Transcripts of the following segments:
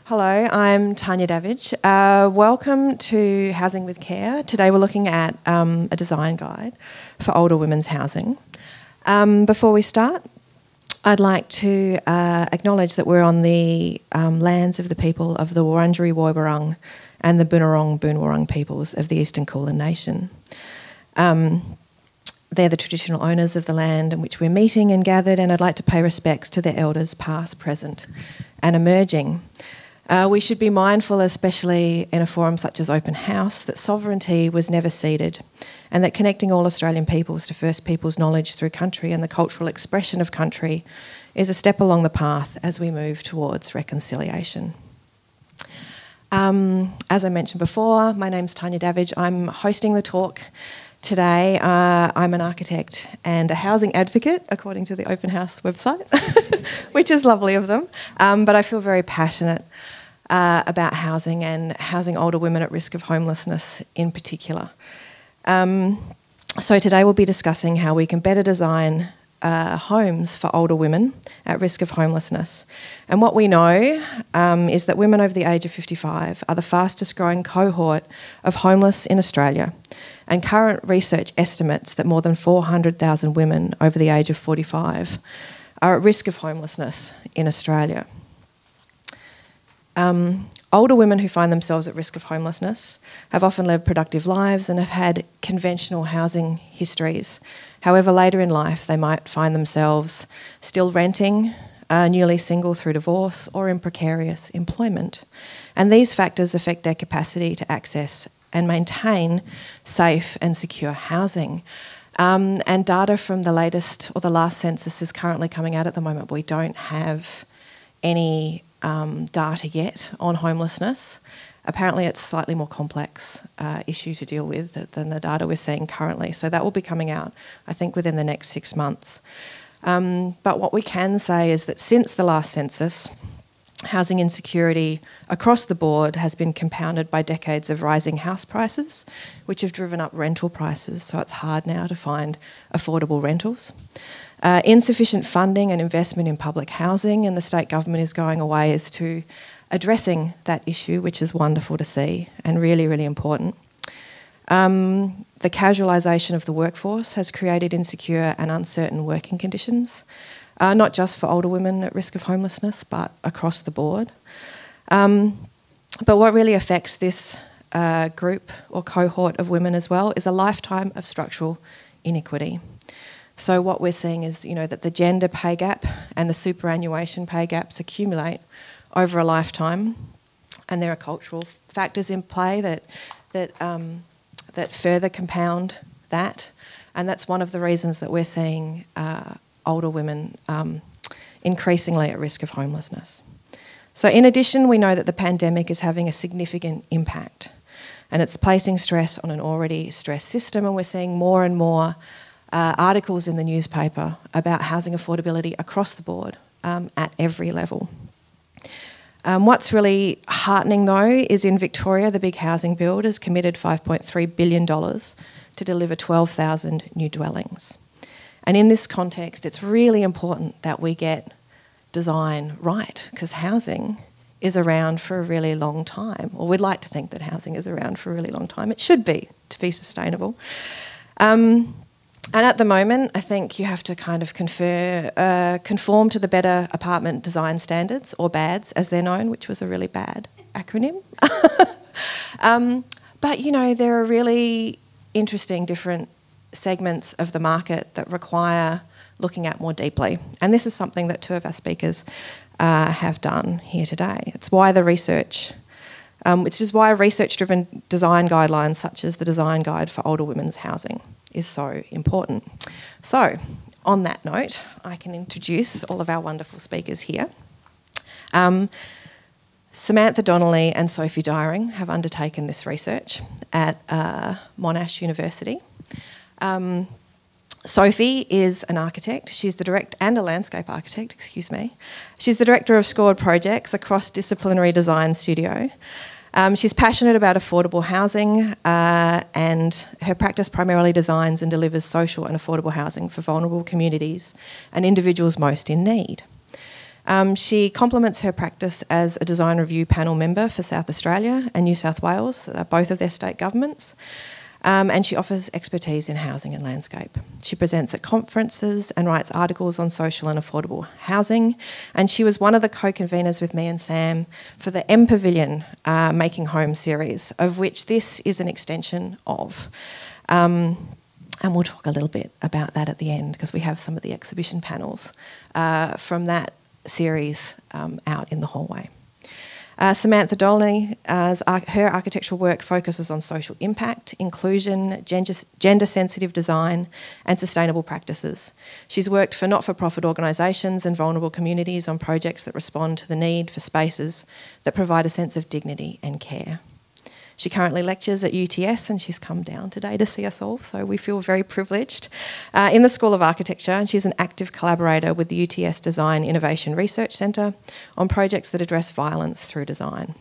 Hello, I'm Tanya Davidge. Welcome to Housing with Care. Today we're looking at a design guide for older women's housing. Before we start, I'd like to acknowledge that we're on the lands of the people of the Wurundjeri Woi-wurrung and the Boonwurrung Boonwurrung peoples of the Eastern Kulin Nation. They're the traditional owners of the land in which we're meeting and gathered, and I'd like to pay respects to their elders past, present and emerging. We should be mindful, especially in a forum such as Open House, that sovereignty was never ceded and that connecting all Australian peoples to First Peoples knowledge through country and the cultural expression of country is a step along the path as we move towards reconciliation. As I mentioned before, my name's Tanya Davidge. I'm hosting the talk today. I'm an architect and a housing advocate, according to the Open House website, which is lovely of them. But I feel very passionate about housing and housing older women at risk of homelessness in particular. So today we'll be discussing how we can better design homes for older women at risk of homelessness. And what we know is that women over the age of 55 are the fastest growing cohort of homeless in Australia. And current research estimates that more than 400,000 women over the age of 45 are at risk of homelessness in Australia. Older women who find themselves at risk of homelessness have often led productive lives and have had conventional housing histories. However, later in life, they might find themselves still renting, newly single through divorce, or in precarious employment. And these factors affect their capacity to access and maintain safe and secure housing. And data from the latest or the last census is currently coming out at the moment. We don't have any data yet on homelessness. Apparently it's a slightly more complex issue to deal with than the data we're seeing currently. So that will be coming out, I think, within the next 6 months. But what we can say is that since the last census, housing insecurity across the board has been compounded by decades of rising house prices, which have driven up rental prices, so it's hard now to find affordable rentals. Insufficient funding and investment in public housing, and the state government is going away as to addressing that issue, which is wonderful to see and really, really important. The casualisation of the workforce has created insecure and uncertain working conditions, not just for older women at risk of homelessness, but across the board. But what really affects this group or cohort of women as well is a lifetime of structural inequity. So what we're seeing is, that the gender pay gap and the superannuation pay gaps accumulate over a lifetime, and there are cultural factors in play that further compound that, and that's one of the reasons that we're seeing older women increasingly at risk of homelessness. So in addition, we know that the pandemic is having a significant impact, and it's placing stress on an already stressed system, and we're seeing more and more articles in the newspaper about housing affordability across the board at every level. What's really heartening though is in Victoria, the big housing build has committed $5.3 billion to deliver 12,000 new dwellings. And in this context, it's really important that we get design right, because housing is around for a really long time, or we'd like to think that housing is around for a really long time. It should be, to be sustainable. And at the moment, I think you have to kind of conform to the Better Apartment Design Standards, or BADS as they're known, which was a really bad acronym. But, there are really interesting different segments of the market that require looking at more deeply. And this is something that two of our speakers have done here today. It's why the research, which is why research-driven design guidelines such as the Design Guide for Older Women's Housing is so important. So, on that note, I can introduce all of our wonderful speakers here. Samantha Donnelly and Sophie Dyring have undertaken this research at Monash University. Sophie is an architect. She's the director, and a landscape architect, excuse me. She's the director of Scored Projects, a cross-disciplinary design studio. She's passionate about affordable housing and her practice primarily designs and delivers social and affordable housing for vulnerable communities and individuals most in need. She complements her practice as a design review panel member for South Australia and New South Wales, both of their state governments. And she offers expertise in housing and landscape. She presents at conferences and writes articles on social and affordable housing. And she was one of the co-conveners with me and Sam for the M Pavilion Making Home series, of which this is an extension of. And we'll talk a little bit about that at the end, because we have some of the exhibition panels from that series out in the hallway. Samantha Dolney, her architectural work focuses on social impact, inclusion, gender-sensitive design and sustainable practices. She's worked for not-for-profit organisations and vulnerable communities on projects that respond to the need for spaces that provide a sense of dignity and care. She currently lectures at UTS, and she's come down today to see us all, so we feel very privileged, in the School of Architecture, and she's an active collaborator with the UTS Design Innovation Research Centre on projects that address violence through design.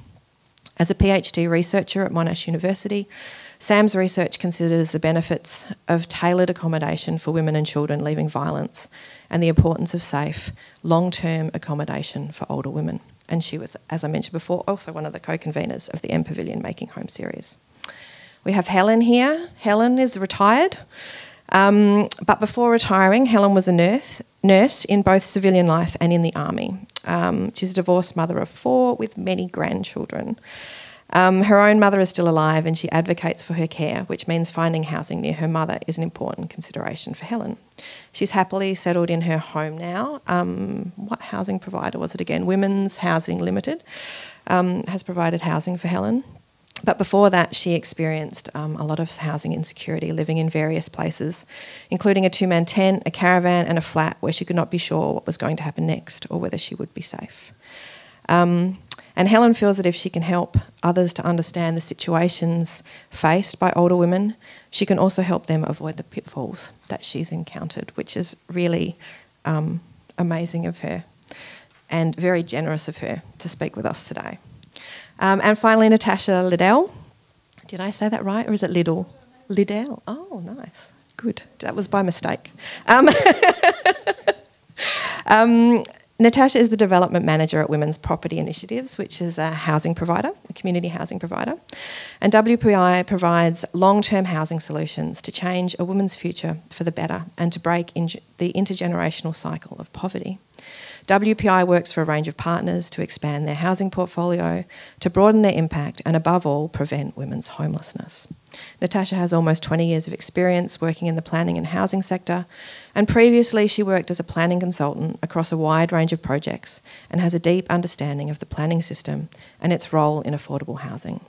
As a PhD researcher at Monash University, Sam's research considers the benefits of tailored accommodation for women and children leaving violence and the importance of safe, long-term accommodation for older women. And she was, as I mentioned before, also one of the co-conveners of the M Pavilion Making Home series. We have Helen here. Helen is retired, but before retiring, Helen was a nurse in both civilian life and in the army. She's a divorced mother of 4 with many grandchildren. Her own mother is still alive, and she advocates for her care, which means finding housing near her mother is an important consideration for Helen. She's happily settled in her home now. What housing provider was it again? Women's Housing Limited has provided housing for Helen. But before that, she experienced a lot of housing insecurity, living in various places, including a 2-man tent, a caravan and a flat where she could not be sure what was going to happen next or whether she would be safe. And Helen feels that if she can help others to understand the situations faced by older women, she can also help them avoid the pitfalls that she's encountered, which is really amazing of her and very generous of her to speak with us today. And finally, Natasha Liddell. Did I say that right, or is it Liddell? Liddell. Oh, nice. Good. That was by mistake. Natasha is the Development Manager at Women's Property Initiatives, which is a housing provider, a community housing provider. And WPI provides long-term housing solutions to change a woman's future for the better and to break the intergenerational cycle of poverty. WPI works for a range of partners to expand their housing portfolio, to broaden their impact and, above all, prevent women's homelessness. Natasha has almost 20 years of experience working in the planning and housing sector, and previously she worked as a planning consultant across a wide range of projects and has a deep understanding of the planning system and its role in affordable housing.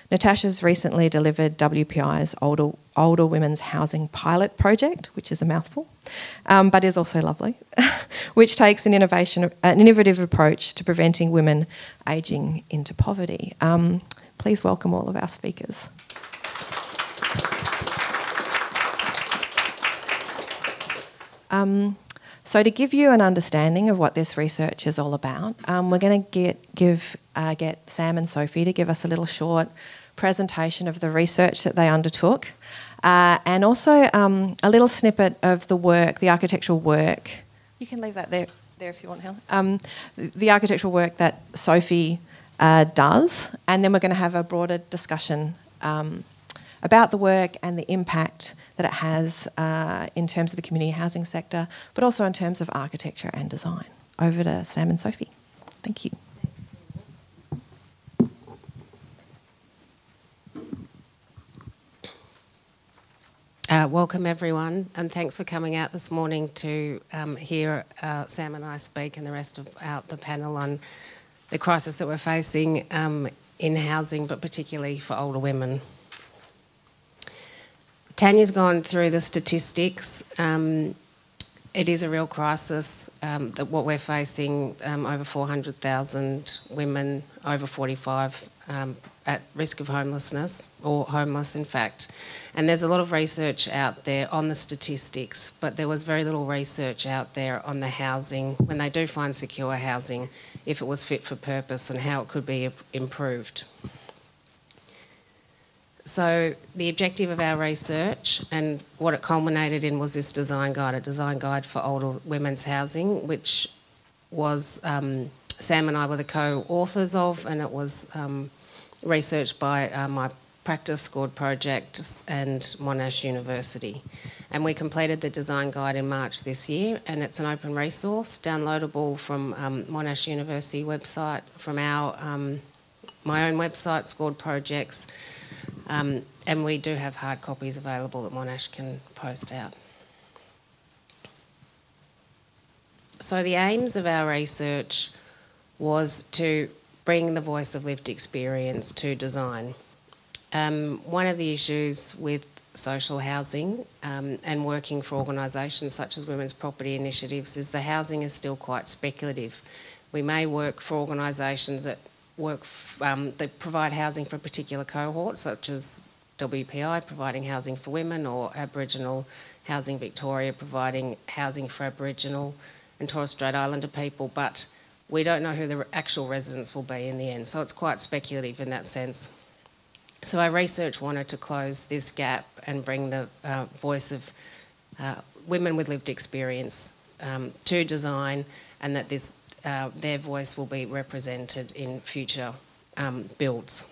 Natasha's recently delivered WPI's Older Women's Housing Pilot Project, which is a mouthful, but is also lovely, which takes an innovative approach to preventing women ageing into poverty. Please welcome all of our speakers. So to give you an understanding of what this research is all about, we're going to get Sam and Sophie to give us a little short presentation of the research that they undertook, and also a little snippet of the work, the architectural work. You can leave that there if you want, Helen. The architectural work that Sophie does, and then we're going to have a broader discussion about the work and the impact that it has in terms of the community housing sector, but also in terms of architecture and design. Over to Sam and Sophie. Thank you. Welcome everyone, and thanks for coming out this morning to hear Sam and I speak and the rest of the panel on the crisis that we're facing in housing, but particularly for older women. Tanya's gone through the statistics. It is a real crisis that what we're facing, over 400,000 women over 45 at risk of homelessness, or homeless in fact. And there's a lot of research out there on the statistics, but there was very little research out there on the housing, when they do find secure housing, if it was fit for purpose and how it could be improved. So the objective of our research and what it culminated in was this design guide, a design guide for older women's housing, which was Sam and I were the co-authors of, and it was researched by my practice, Scored Projects and Monash University. And we completed the design guide in March this year, and it's an open resource, downloadable from Monash University website, from our my own website, Scored Projects, and we do have hard copies available that Monash can post out. So the aims of our research was to bring the voice of lived experience to design. One of the issues with social housing and working for organisations such as Women's Property Initiatives is the housing is still quite speculative. We may work for organisations that that provide housing for a particular cohort, such as WPI providing housing for women, or Aboriginal Housing Victoria providing housing for Aboriginal and Torres Strait Islander people, but we don't know who the actual residents will be in the end, so it's quite speculative in that sense. So our research wanted to close this gap and bring the voice of women with lived experience to design, and that their voice will be represented in future builds.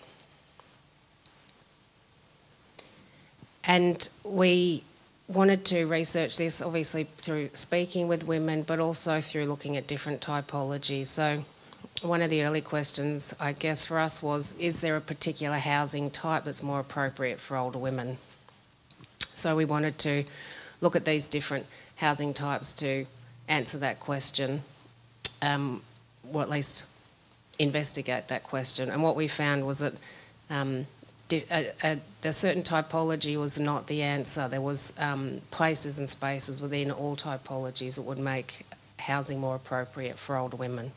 And we wanted to research this obviously through speaking with women, but also through looking at different typologies. So one of the early questions, I guess, for us was, is there a particular housing type that's more appropriate for older women? So we wanted to look at these different housing types to answer that question, or at least investigate that question. And what we found was that the certain typology was not the answer. There was places and spaces within all typologies that would make housing more appropriate for older women.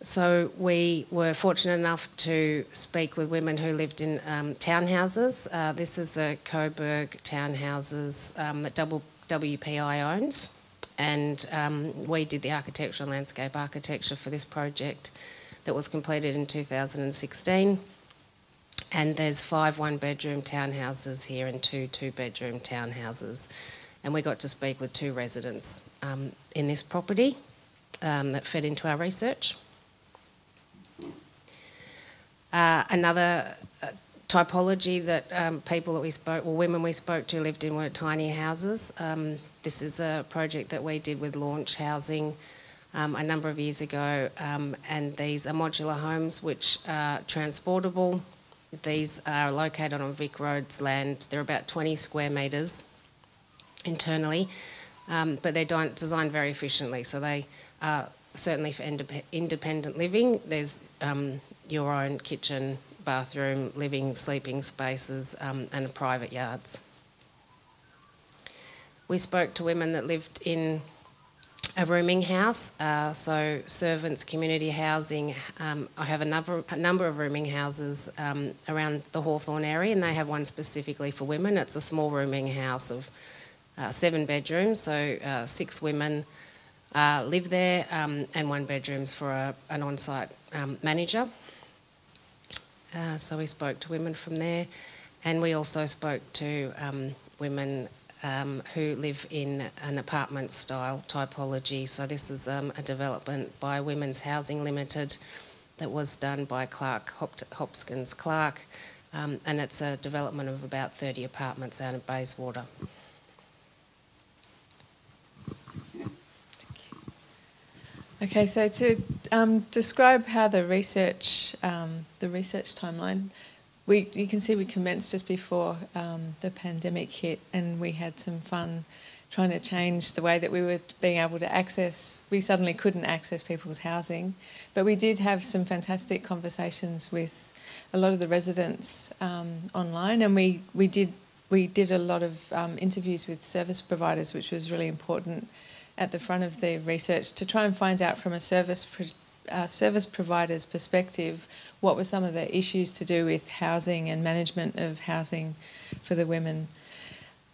So we were fortunate enough to speak with women who lived in townhouses. This is the Coburg townhouses that WPI owns, and we did the architecture and landscape architecture for this project that was completed in 2016. And there's 5 one-bedroom townhouses here and 2 two-bedroom townhouses. And we got to speak with 2 residents in this property that fed into our research. Another typology that women we spoke to lived in were tiny houses. This is a project that we did with Launch Housing a number of years ago, and these are modular homes which are transportable. These are located on Vic Road's land. They're about 20 square metres internally, but they're designed very efficiently, so they are certainly for independent living. There's your own kitchen, bathroom, living, sleeping spaces, and private yards. We spoke to women that lived in a rooming house, so servants, community housing. I have a number of rooming houses around the Hawthorn area, and they have one specifically for women. It's a small rooming house of 7 bedrooms, so 6 women live there, and 1 bedroom's for an on-site manager. So we spoke to women from there, and we also spoke to women who live in an apartment-style typology. So this is a development by Women's Housing Limited that was done by Hopkins Clark, and it's a development of about 30 apartments out of Bayswater. Okay, so to describe how the research timeline, you can see we commenced just before the pandemic hit, and we had some fun trying to change the way that we were being able to access. We suddenly couldn't access people's housing, but we did have some fantastic conversations with a lot of the residents online, and we did a lot of interviews with service providers, which was really important at the front of the research, to try and find out from a service provider's perspective what were some of the issues to do with housing and management of housing for the women.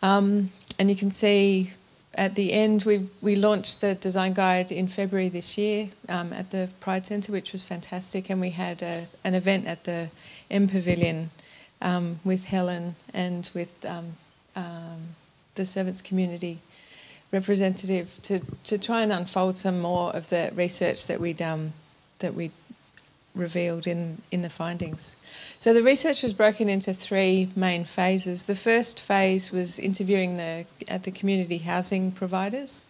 And you can see at the end we launched the design guide in February this year at the Pride Centre, which was fantastic, and we had an event at the M Pavilion with Helen and with the servants community, representative to try and unfold some more of the research that we revealed in the findings. So the research was broken into 3 main phases. The first phase was interviewing the community housing providers,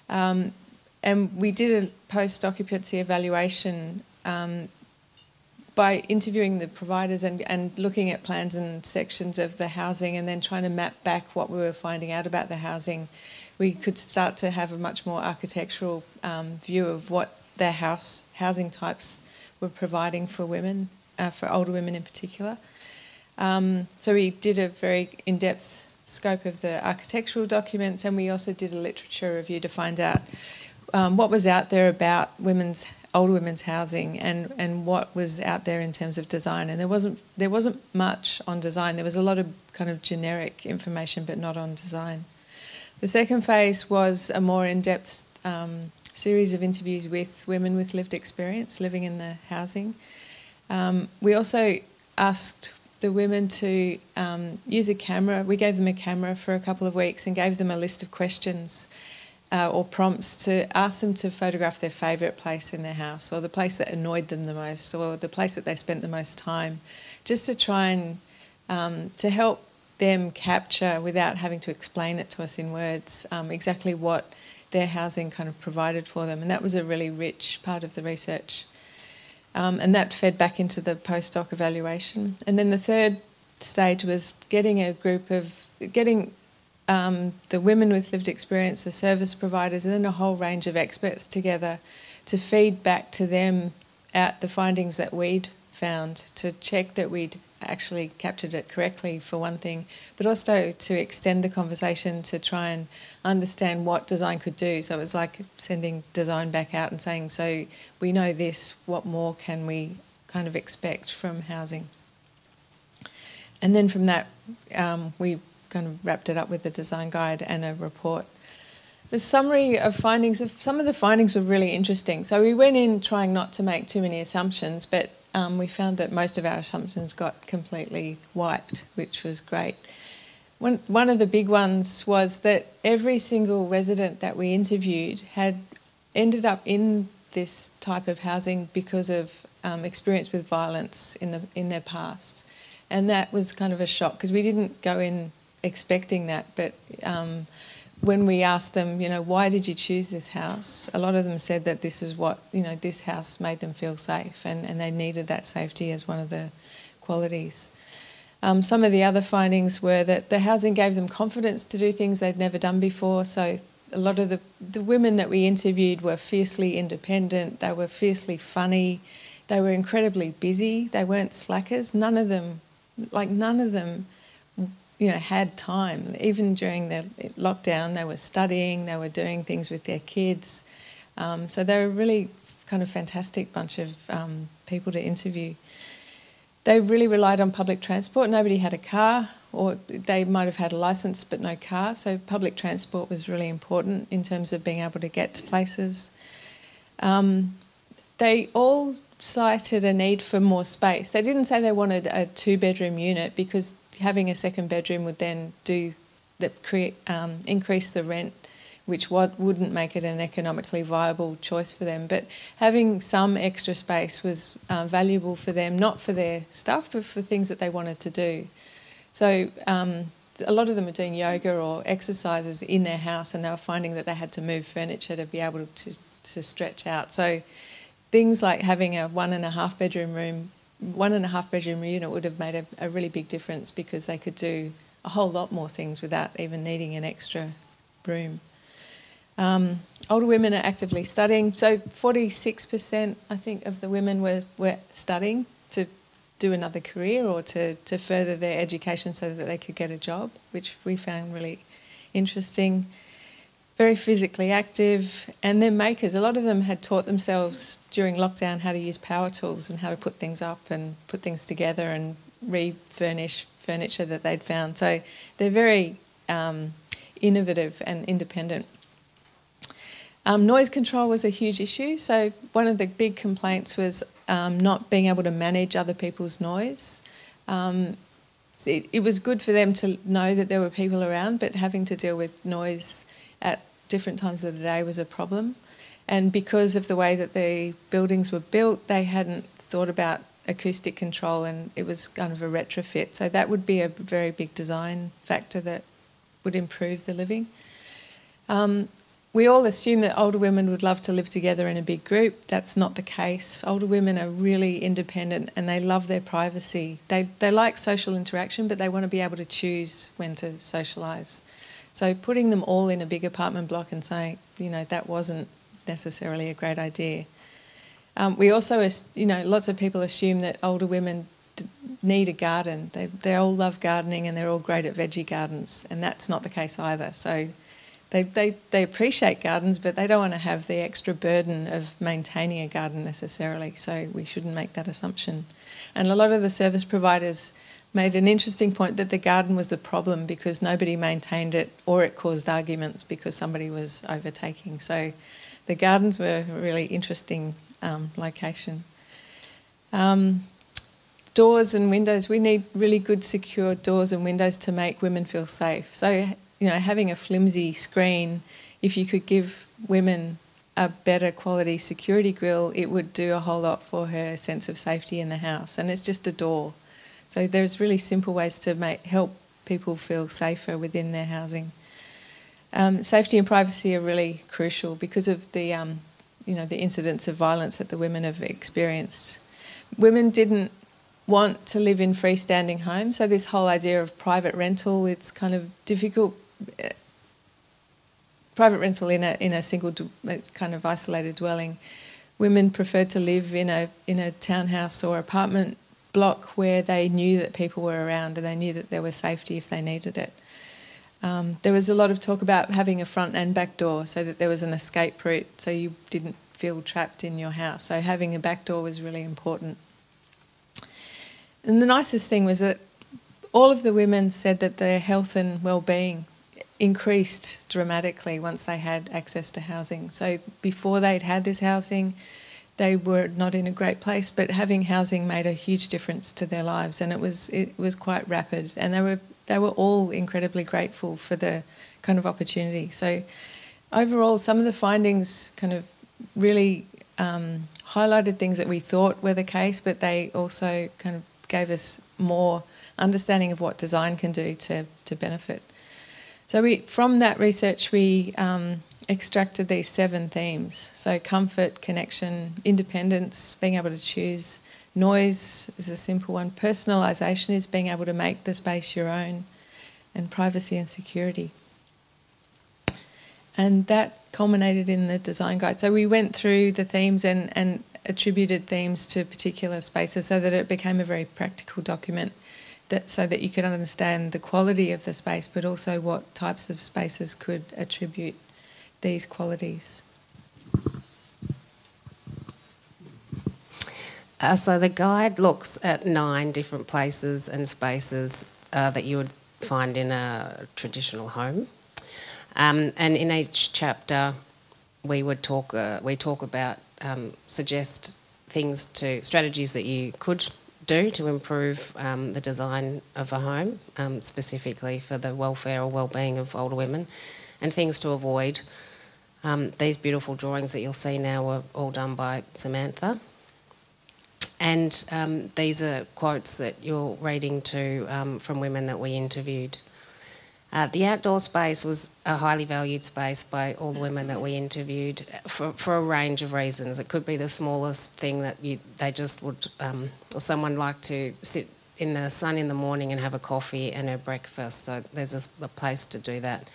and we did a post-occupancy evaluation by interviewing the providers and looking at plans and sections of the housing, and then trying to map back what we were finding out about the housing. We could start to have a much more architectural view of what their housing types were providing for women, for older women in particular. So we did a very in-depth scope of the architectural documents, and we also did a literature review to find out what was out there about older women's housing and what was out there in terms of design. And there wasn't much on design. There was a lot of kind of generic information, but not on design. The second phase was a more in-depth series of interviews with women with lived experience living in the housing. We also asked the women to use a camera. We gave them a camera for a couple of weeks and gave them a list of questions or prompts to ask them to photograph their favourite place in their house, or the place that annoyed them the most, or the place that they spent the most time, just to try and to help them capture, without having to explain it to us in words, exactly what their housing kind of provided for them. And that was a really rich part of the research. And that fed back into the post-doc evaluation. And then the third stage was getting the women with lived experience, the service providers, and then a whole range of experts together to feed back to them at the findings that we'd found, to check that we'd actually captured it correctly, for one thing, but also to extend the conversation to try and understand what design could do. So it was like sending design back out and saying, so we know this, what more can we kind of expect from housing? And then from that, we kind of wrapped it up with a design guide and a report. The summary of findings, some of the findings were really interesting. So we went in trying not to make too many assumptions, but we found that most of our assumptions got completely wiped, which was great. One of the big ones was that every single resident that we interviewed had ended up in this type of housing because of experience with violence in their past. And that was kind of a shock, because we didn't go in expecting that, but when we asked them, why did you choose this house? A lot of them said that this is what, this house made them feel safe, and they needed that safety as one of the qualities. Some of the other findings were that the housing gave them confidence to do things they'd never done before. So a lot of the women that we interviewed were fiercely independent, they were fiercely funny, they were incredibly busy, they weren't slackers. None of them had time. Even during the lockdown, they were studying, they were doing things with their kids. So they were a really kind of fantastic bunch of people to interview. They really relied on public transport. Nobody had a car, or they might have had a licence but no car. So public transport was really important in terms of being able to get to places. They all cited a need for more space. They didn't say they wanted a 2-bedroom unit, because having a second bedroom would then increase the rent, which wouldn't make it an economically viable choice for them. But having some extra space was valuable for them, not for their stuff, but for things that they wanted to do. So a lot of them are doing yoga or exercises in their house, and they were finding that they had to move furniture to be able to stretch out. So things like having a 1.5 bedroom unit would have made a really big difference, because they could do a whole lot more things without even needing an extra room. Older women are actively studying. So 46%, I think, of the women were studying to do another career or to further their education so that they could get a job, which we found really interesting. Very physically active, and they're makers. A lot of them had taught themselves during lockdown how to use power tools and how to put things up and put things together and refurnish furniture that they'd found. So they're very innovative and independent. Noise control was a huge issue. So one of the big complaints was not being able to manage other people's noise. It was good for them to know that there were people around, but having to deal with noise at different times of the day was a problem. And because of the way that the buildings were built, they hadn't thought about acoustic control, and it was kind of a retrofit. So that would be a very big design factor that would improve the living. We all assume that older women would love to live together in a big group. That's not the case. Older women are really independent and they love their privacy. They like social interaction, but they want to be able to choose when to socialise. So putting them all in a big apartment block and saying, that wasn't necessarily a great idea. We also, lots of people assume that older women need a garden. They all love gardening and they're all great at veggie gardens, and that's not the case either. So they appreciate gardens, but they don't want to have the extra burden of maintaining a garden necessarily, so we shouldn't make that assumption. And a lot of the service providers made an interesting point that the garden was the problem because nobody maintained it, or it caused arguments because somebody was overtaking. So the gardens were a really interesting location. Doors and windows. We need really good secure doors and windows to make women feel safe. So, having a flimsy screen, if you could give women a better quality security grille, it would do a whole lot for her sense of safety in the house. And it's just a door. So there's really simple ways to help people feel safer within their housing. Safety and privacy are really crucial because of the incidents of violence that the women have experienced. Women didn't want to live in freestanding homes, so this whole idea of private rental, it's kind of difficult. Private rental in a single kind of isolated dwelling. Women preferred to live in a townhouse or apartment block where they knew that people were around and they knew that there was safety if they needed it. There was a lot of talk about having a front and back door so that there was an escape route so you didn't feel trapped in your house. So having a back door was really important. And the nicest thing was that all of the women said that their health and well-being increased dramatically once they had access to housing. So before they'd had this housing, they were not in a great place, but having housing made a huge difference to their lives, and it was quite rapid. And they were all incredibly grateful for the kind of opportunity. So overall, some of the findings kind of really highlighted things that we thought were the case, but they also kind of gave us more understanding of what design can do to benefit. So from that research, we extracted these 7 themes. So comfort, connection, independence, being able to choose. Noise is a simple one. Personalisation is being able to make the space your own. And privacy and security. And that culminated in the design guide. So we went through the themes and attributed themes to particular spaces so that it became a very practical document, so that you could understand the quality of the space, but also what types of spaces could attribute these qualities. So the guide looks at 9 different places and spaces that you would find in a traditional home. And in each chapter, we talk about, suggest strategies that you could do to improve the design of a home, specifically for the welfare or well-being of older women, and things to avoid. These beautiful drawings that you'll see now were all done by Samantha. And these are quotes that you're reading to from women that we interviewed. The outdoor space was a highly valued space by all the women that we interviewed for a range of reasons. It could be the smallest thing that they just would, or someone liked to sit in the sun in the morning and have a coffee and a breakfast. So there's a place to do that.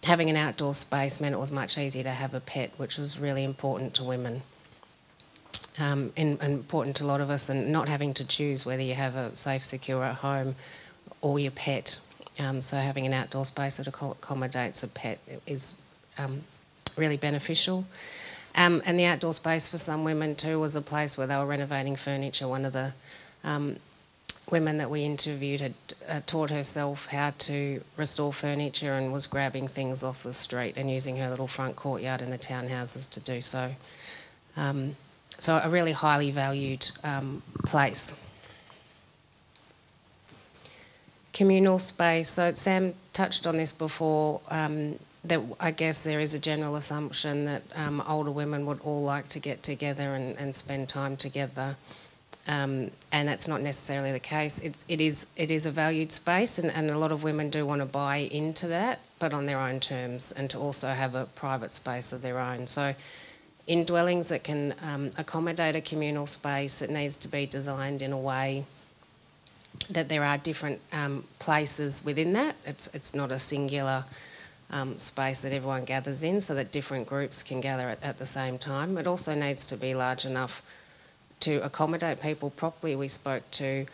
Having an outdoor space meant it was much easier to have a pet, which was really important to women. And important to a lot of us, and not having to choose whether you have a safe, secure home or your pet. So having an outdoor space that accommodates a pet is really beneficial. And the outdoor space for some women too was a place where they were renovating furniture. One of the women that we interviewed had taught herself how to restore furniture and was grabbing things off the street and using her little front courtyard in the townhouses to do so. So a really highly valued place. Communal space. So Sam touched on this before. I guess there is a general assumption that older women would all like to get together and spend time together, and that's not necessarily the case. It is a valued space, and a lot of women do want to buy into that, but on their own terms, and to also have a private space of their own. So in dwellings that can accommodate a communal space, it needs to be designed in a way that there are different places within that. It's not a singular space that everyone gathers in, so that different groups can gather at the same time. It also needs to be large enough to accommodate people properly. We spoke to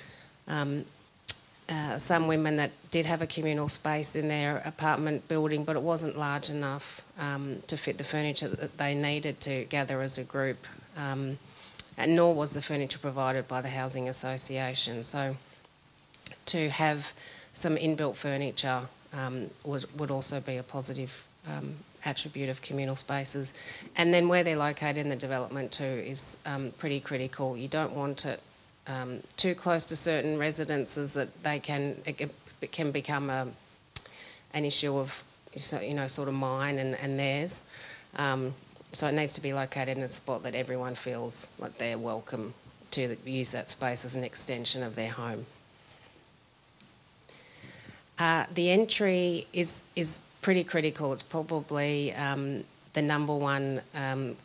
some women that did have a communal space in their apartment building, but it wasn't large enough to fit the furniture that they needed to gather as a group, and nor was the furniture provided by the housing association. So to have some inbuilt furniture would also be a positive attribute of communal spaces. And then where they're located in the development too is pretty critical. You don't want it too close to certain residences that it can become an issue of, sort of mine and theirs. So it needs to be located in a spot that everyone feels like they're welcome to use that space as an extension of their home. The entry is pretty critical. It's probably the number one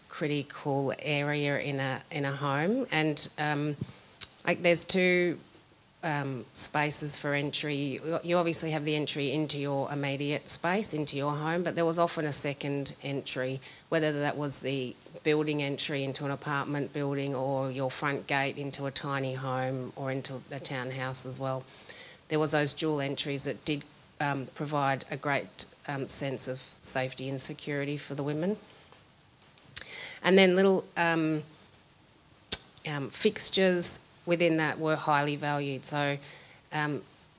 critical area in a home, and there's two spaces for entry. You obviously have the entry into your immediate space, into your home, but there was often a second entry, whether that was the building entry into an apartment building or your front gate into a tiny home or into a townhouse as well. There was those dual entries that did provide a great sense of safety and security for the women. And then little fixtures within that were highly valued. So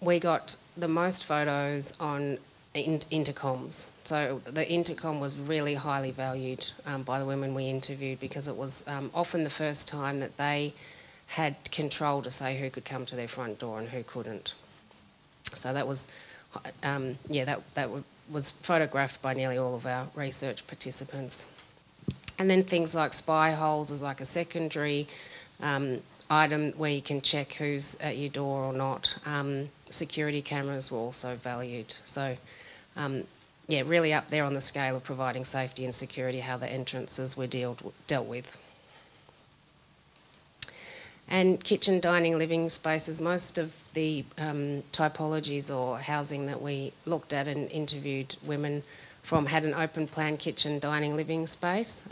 we got the most photos on intercoms. So the intercom was really highly valued by the women we interviewed, because it was often the first time that they had control to say who could come to their front door and who couldn't. So that was, that was photographed by nearly all of our research participants. And then things like spy holes is like a secondary item where you can check who's at your door or not. Security cameras were also valued. So, really up there on the scale of providing safety and security, how the entrances were dealt with. And kitchen, dining, living spaces, most of the typologies or housing that we looked at and interviewed women from had an open plan kitchen, dining, living space.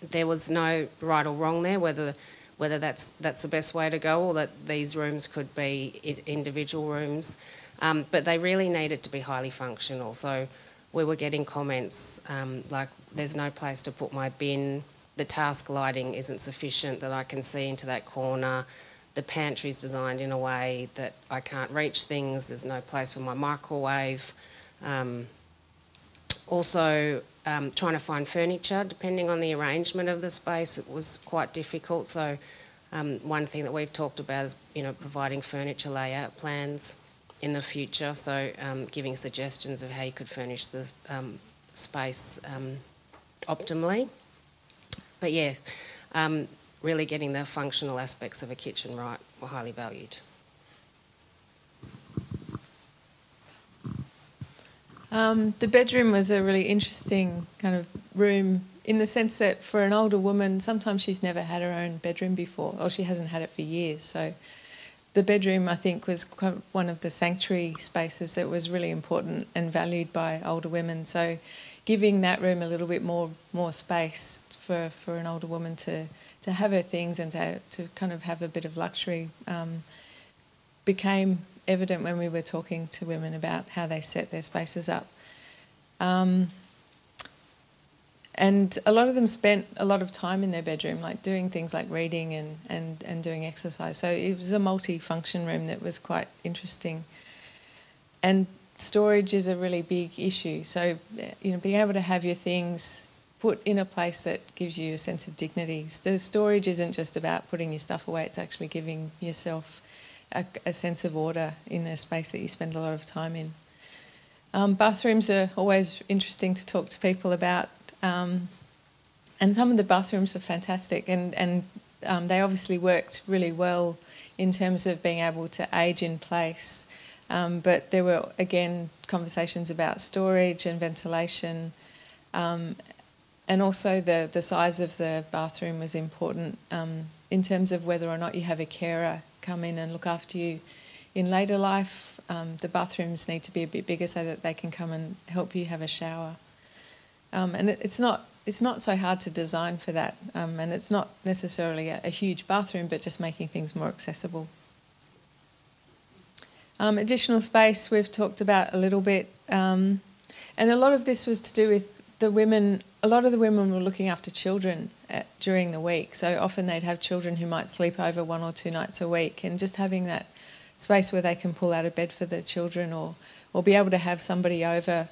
There was no right or wrong there, whether that's the best way to go, or that these rooms could be individual rooms. But they really needed to be highly functional. So we were getting comments like, there's no place to put my bin, the task lighting isn't sufficient that I can see into that corner, the pantry's designed in a way that I can't reach things, there's no place for my microwave. Also, trying to find furniture, depending on the arrangement of the space, it was quite difficult. So one thing that we've talked about is, providing furniture layout plans in the future. So giving suggestions of how you could furnish the space optimally. But yes, really getting the functional aspects of a kitchen right were highly valued. The bedroom was a really interesting kind of room, in the sense that for an older woman, sometimes she's never had her own bedroom before, or she hasn't had it for years. So the bedroom, I think, was one of the sanctuary spaces that was really important and valued by older women. So giving that room a little bit more space for an older woman to have her things and to kind of have a bit of luxury became evident when we were talking to women about how they set their spaces up. And a lot of them spent a lot of time in their bedroom, like doing things like reading and doing exercise. So it was a multi-function room that was quite interesting. And storage is a really big issue. So, being able to have your things put in a place that gives you a sense of dignity. The storage isn't just about putting your stuff away, it's actually giving yourself a sense of order in a space that you spend a lot of time in. Bathrooms are always interesting to talk to people about, and some of the bathrooms were fantastic, and they obviously worked really well in terms of being able to age in place. But there were, again, conversations about storage and ventilation, and also the size of the bathroom was important in terms of whether or not you have a carer come in and look after you in later life. The bathrooms need to be a bit bigger so that they can come and help you have a shower. And it's not so hard to design for that, and it's not necessarily a huge bathroom, but just making things more accessible. Additional space we've talked about a little bit, and a lot of this was to do with the women. A lot of the women were looking after children during the week, so often they'd have children who might sleep over 1 or 2 nights a week, and just having that space where they can pull out a bed for the children, or be able to have somebody over,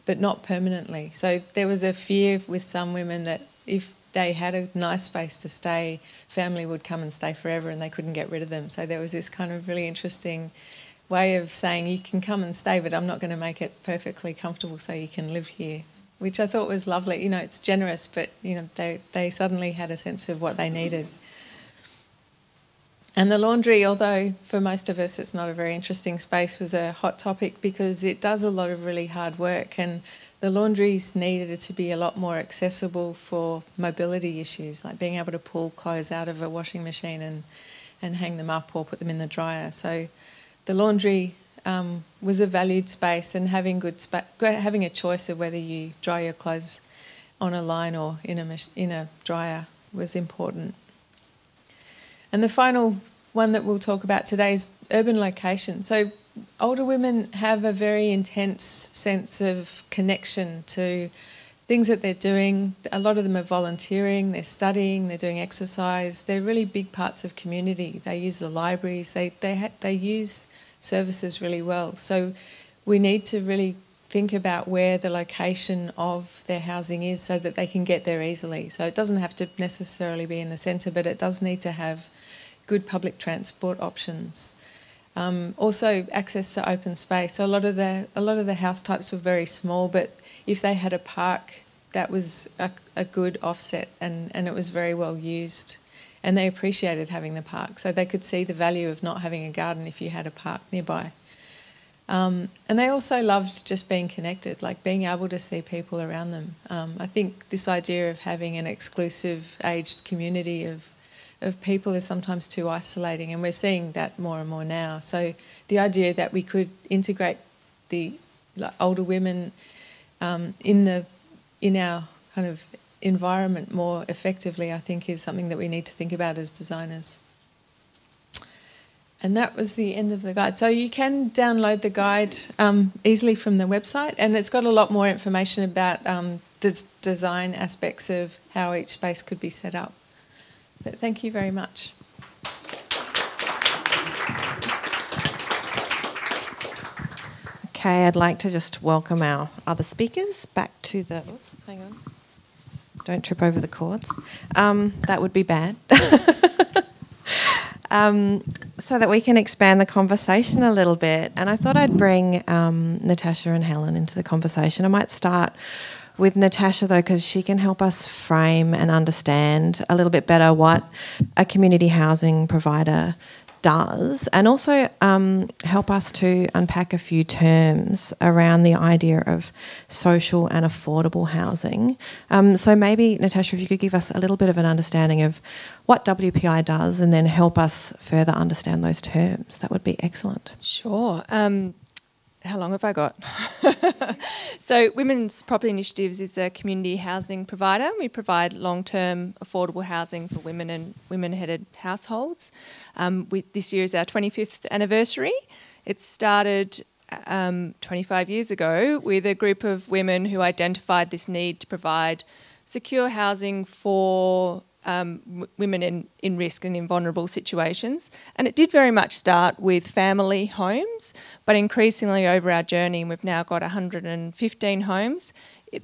but not permanently. So there was a fear with some women that if they had a nice space to stay, family would come and stay forever and they couldn't get rid of them. So there was this kind of really interesting way of saying, you can come and stay, but I'm not going to make it perfectly comfortable so you can live here, which I thought was lovely. You know, it's generous, but, you know, they suddenly had a sense of what they needed. And the laundry, although for most of us it's not a very interesting space, was a hot topic because it does a lot of really hard work, and the laundries needed to be a lot more accessible for mobility issues, like being able to pull clothes out of a washing machine and hang them up or put them in the dryer. So the laundry was a valued space, and having a choice of whether you dry your clothes on a line or in a dryer was important. And the final one that we'll talk about today is urban location. So older women have a very intense sense of connection to things that they're doing. A lot of them are volunteering, they're studying, they're doing exercise. They're really big parts of community. They use the libraries, they use services really well. So we need to really think about where the location of their housing is so that they can get there easily. So it doesn't have to necessarily be in the centre, but it does need to have good public transport options. Also access to open space. So a lot of the house types were very small, but if they had a park, that was a good offset, and it was very well used. And they appreciated having the park, so they could see the value of not having a garden if you had a park nearby. And they also loved just being connected, like being able to see people around them. I think this idea of having an exclusive aged community of people is sometimes too isolating, and we're seeing that more and more now. So the idea that we could integrate the older women in our kind of environment more effectively, I think, is something that we need to think about as designers. And that was the end of the guide. So you can download the guide easily from the website, and it's got a lot more information about the design aspects of how each space could be set up. But thank you very much. Okay, I'd like to just welcome our other speakers back to the... Oops, hang on. Don't trip over the cords. That would be bad. So that we can expand the conversation a little bit. And I thought I'd bring Natasha and Helen into the conversation. I might start with Natasha, though, because she can help us frame and understand a little bit better what a community housing provider does, and also help us to unpack a few terms around the idea of social and affordable housing. So maybe, Natasha, if you could give us a little bit of an understanding of what WPI does and then help us further understand those terms, that would be excellent. Sure. How long have I got? So Women's Property Initiatives is a community housing provider. We provide long-term affordable housing for women and women-headed households. This year is our 25th anniversary. It started 25 years ago with a group of women who identified this need to provide secure housing for women in risk and in vulnerable situations. And it did very much start with family homes, but increasingly over our journey, and we've now got 115 homes,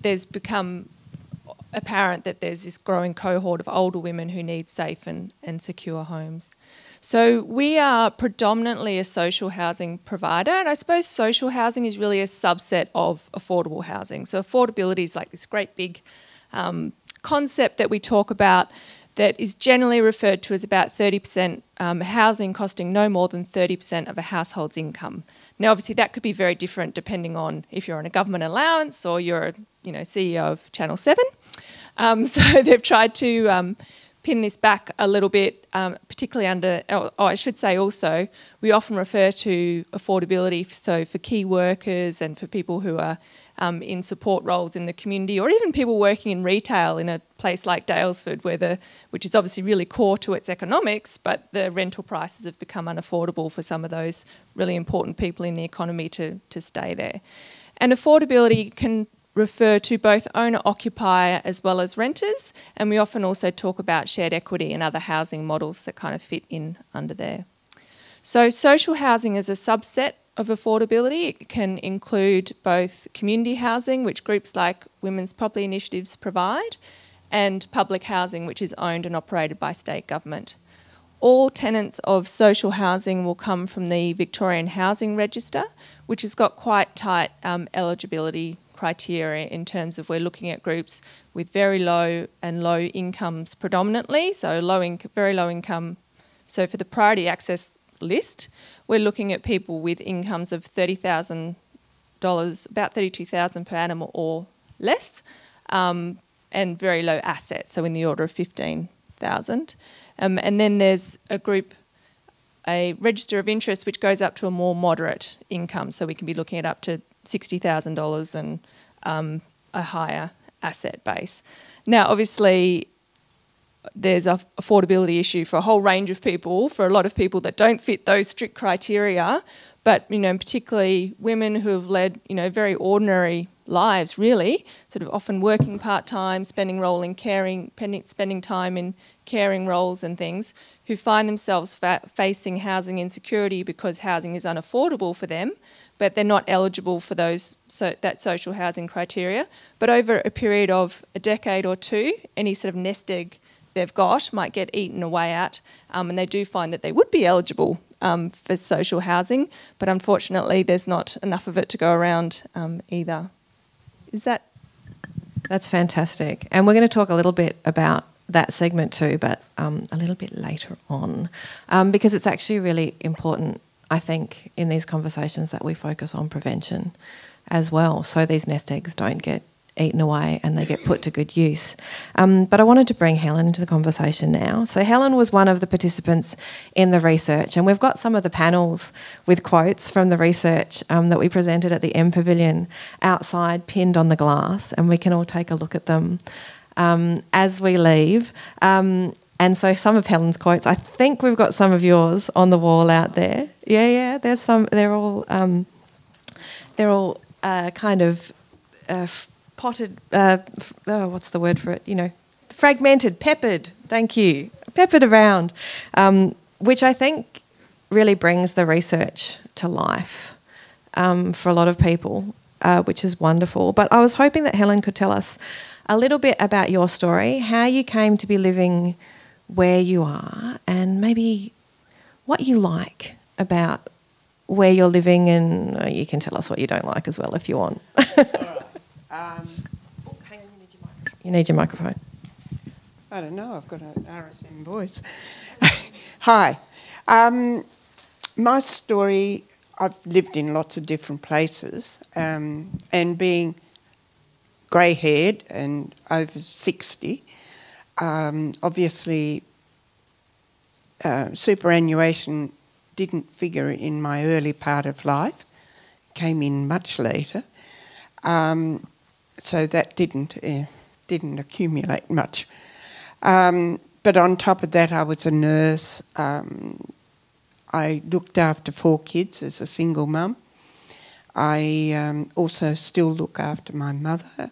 there's become apparent that there's this growing cohort of older women who need safe and secure homes. So we are predominantly a social housing provider, and I suppose social housing is really a subset of affordable housing. So affordability is like this great big concept that we talk about that is generally referred to as about 30% housing costing no more than 30% of a household's income. Now, obviously, that could be very different depending on if you're on a government allowance or you're a CEO of Channel 7. So they've tried to pin this back a little bit, particularly under, I should say also, we often refer to affordability, so for key workers and for people who are in support roles in the community, or even people working in retail in a place like Daylesford, which is obviously really core to its economics, but the rental prices have become unaffordable for some of those really important people in the economy to stay there. And affordability can refer to both owner-occupier as well as renters, and we often also talk about shared equity and other housing models that kind of fit in under there. So social housing is a subset of affordability. It can include both community housing, which groups like Women's Property Initiatives provide, and public housing, which is owned and operated by state government. All tenants of social housing will come from the Victorian Housing Register, which has got quite tight eligibility criteria in terms of we're looking at groups with very low and low incomes predominantly, so very low income. So for the priority access list, we're looking at people with incomes of $30,000, about $32,000 per annum or less, and very low assets, so in the order of $15,000. And then there's a register of interest which goes up to a more moderate income, so we can be looking at up to $60,000 and a higher asset base. Now, obviously, there's an affordability issue for a whole range of people, for a lot of people that don't fit those strict criteria, but particularly women who have led very ordinary lives, really, sort of often working part-time, spending time in caring roles and things, who find themselves facing housing insecurity because housing is unaffordable for them, but they're not eligible for that social housing criteria. But over a period of a decade or two, any sort of nest egg they've got might get eaten away at, and they do find that they would be eligible for social housing, but unfortunately there's not enough of it to go around either. That's fantastic. And we're going to talk a little bit about that segment too, but a little bit later on, because it's actually really important, I think, in these conversations that we focus on prevention as well, so these nest eggs don't get eaten away and they get put to good use. But I wanted to bring Helen into the conversation now. So Helen was one of the participants in the research, and we've got some of the panels with quotes from the research that we presented at the M Pavilion outside, pinned on the glass, and we can all take a look at them as we leave. And so some of Helen's quotes, I think we've got some of yours on the wall out there. Yeah, there's some. They're all kind of potted, what's the word for it? Fragmented, peppered, thank you, peppered around, which I think really brings the research to life for a lot of people, which is wonderful. But I was hoping that Helen could tell us a little bit about your story, how you came to be living where you are, and maybe what you like about where you're living, and you can tell us what you don't like as well if you want. Hang on, you need your microphone. I don't know, I've got an RSM voice. Hi. My story, I've lived in lots of different places, and being grey-haired and over 60, obviously superannuation didn't figure in my early part of life, came in much later. So that didn't accumulate much. But on top of that, I was a nurse. I looked after 4 kids as a single mum. I also still look after my mother.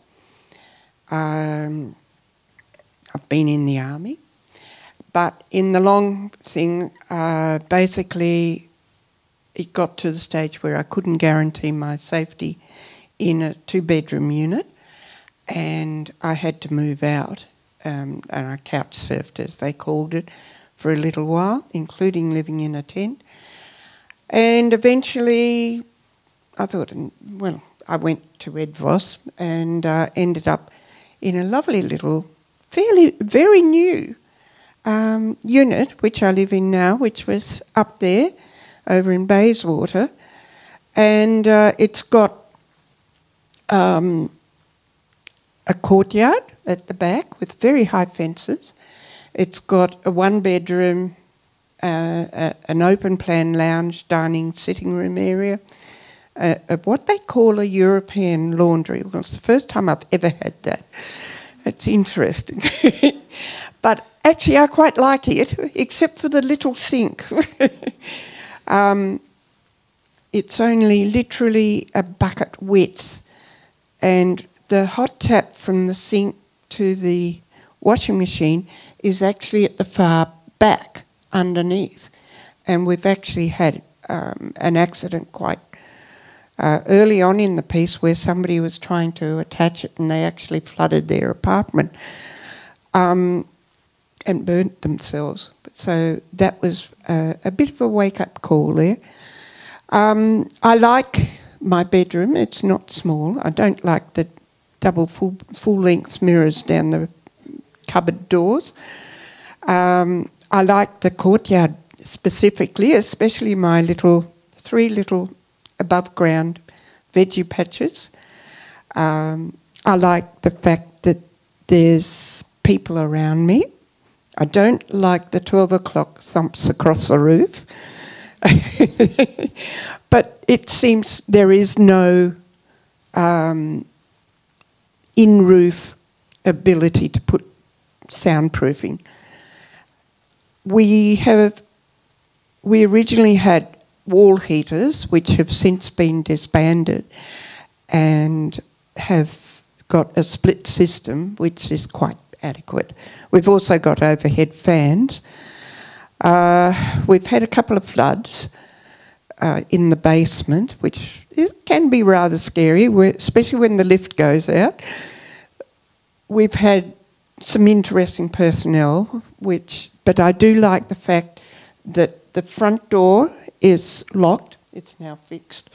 I've been in the army. But in the long thing, basically it got to the stage where I couldn't guarantee my safety in a 2-bedroom unit, and I had to move out, and I couch surfed, as they called it, for a little while, including living in a tent. And eventually I thought, well, I went to Red Voss and ended up in a lovely little, very new unit, which I live in now, which was up there over in Bayswater. And it's got a courtyard at the back with very high fences. It's got a one-bedroom, an open-plan lounge, dining, sitting room area, what they call a European laundry. Well, it's the first time I've ever had that. It's interesting. But actually I quite like it, except for the little sink. It's only literally a bucket width, and the hot tap from the sink to the washing machine is actually at the far back underneath. And we've actually had an accident quite early on in the piece where somebody was trying to attach it and they actually flooded their apartment and burnt themselves. So that was a bit of a wake-up call there. I like my bedroom. It's not small. I don't like the double full-length mirrors down the cupboard doors. I like the courtyard specifically, especially my three little above-ground veggie patches. I like the fact that there's people around me. I don't like the 12 o'clock thumps across the roof. But it seems there is no in-roof ability to put soundproofing. We originally had wall heaters, which have since been disbanded, and have got a split system, which is quite adequate. We've also got overhead fans. We've had a couple of floods in the basement, which can be rather scary, especially when the lift goes out. We've had some interesting personnel, but I do like the fact that the front door is locked. It's now fixed.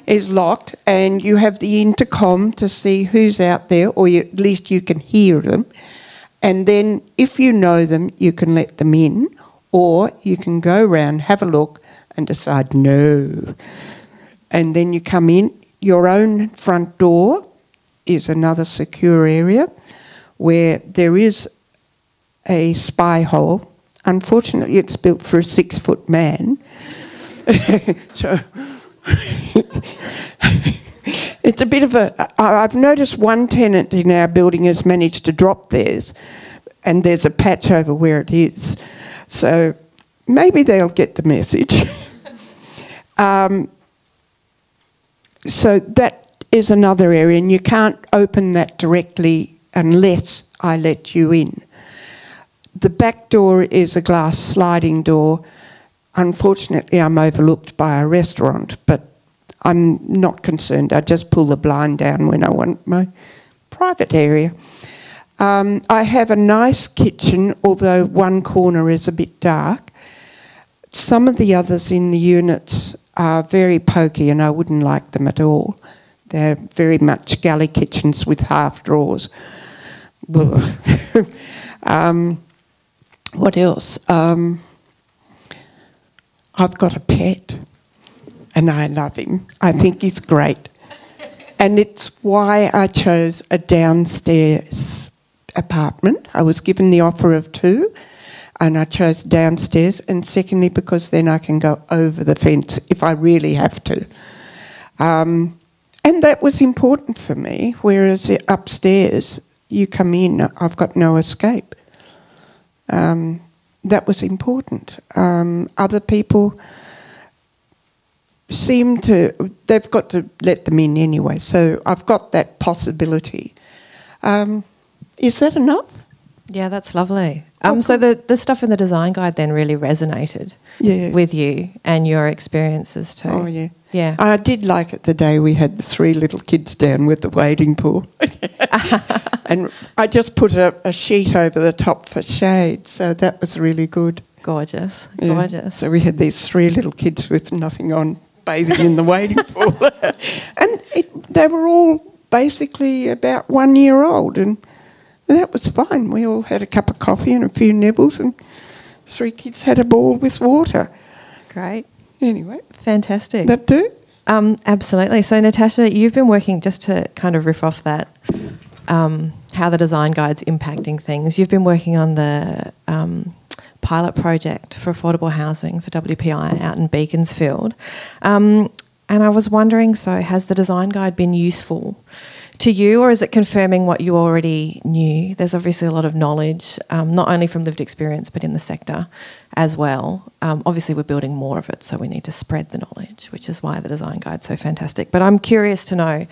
Is locked, and you have the intercom to see who's out there, or at least you can hear them. And then if you know them, you can let them in, or you can go around, have a look, and decide no. And then you come in. Your own front door is another secure area where there is a spy hole. Unfortunately, it's built for a 6-foot man. So it's a bit of I've noticed one tenant in our building has managed to drop theirs, and there's a patch over where it is. So maybe they'll get the message. So that is another area, and you can't open that directly unless I let you in. The back door is a glass sliding door. Unfortunately, I'm overlooked by a restaurant, but I'm not concerned. I just pull the blind down when I want my private area. I have a nice kitchen, although one corner is a bit dark. Some of the others in the units are very pokey, and I wouldn't like them at all. They're very much galley kitchens with half drawers. What else? I've got a pet, and I love him. I think he's great. And it's why I chose a downstairs apartment. I was given the offer of 2, and I chose downstairs, and secondly because then I can go over the fence if I really have to. And that was important for me, whereas upstairs, you come in, I've got no escape. That was important. Other people they've got to let them in anyway, so I've got that possibility. Is that enough? Yeah, that's lovely. So the stuff in the design guide then really resonated with you and your experiences too. Oh, yeah. Yeah. I did like it the day we had the 3 little kids down with the wading pool. And I just put a sheet over the top for shade, so that was really good. Gorgeous, Yeah. gorgeous. So we had these 3 little kids with nothing on, bathing in the wading pool. And they were all basically about 1 year old, and that was fine. We all had a cup of coffee and a few nibbles, and 3 kids had a ball with water. Great. Anyway, Fantastic. that do? Absolutely. So, Natasha, you've been working, just to kind of riff off that, how the design guide's impacting things. You've been working on the pilot project for affordable housing for WPI out in Beaconsfield. And I was wondering, so has the design guide been useful to you, or is it confirming what you already knew? There's obviously a lot of knowledge, not only from lived experience, but in the sector as well. Obviously, we're building more of it, so we need to spread the knowledge, which is why the design guide's so fantastic. But I'm curious to know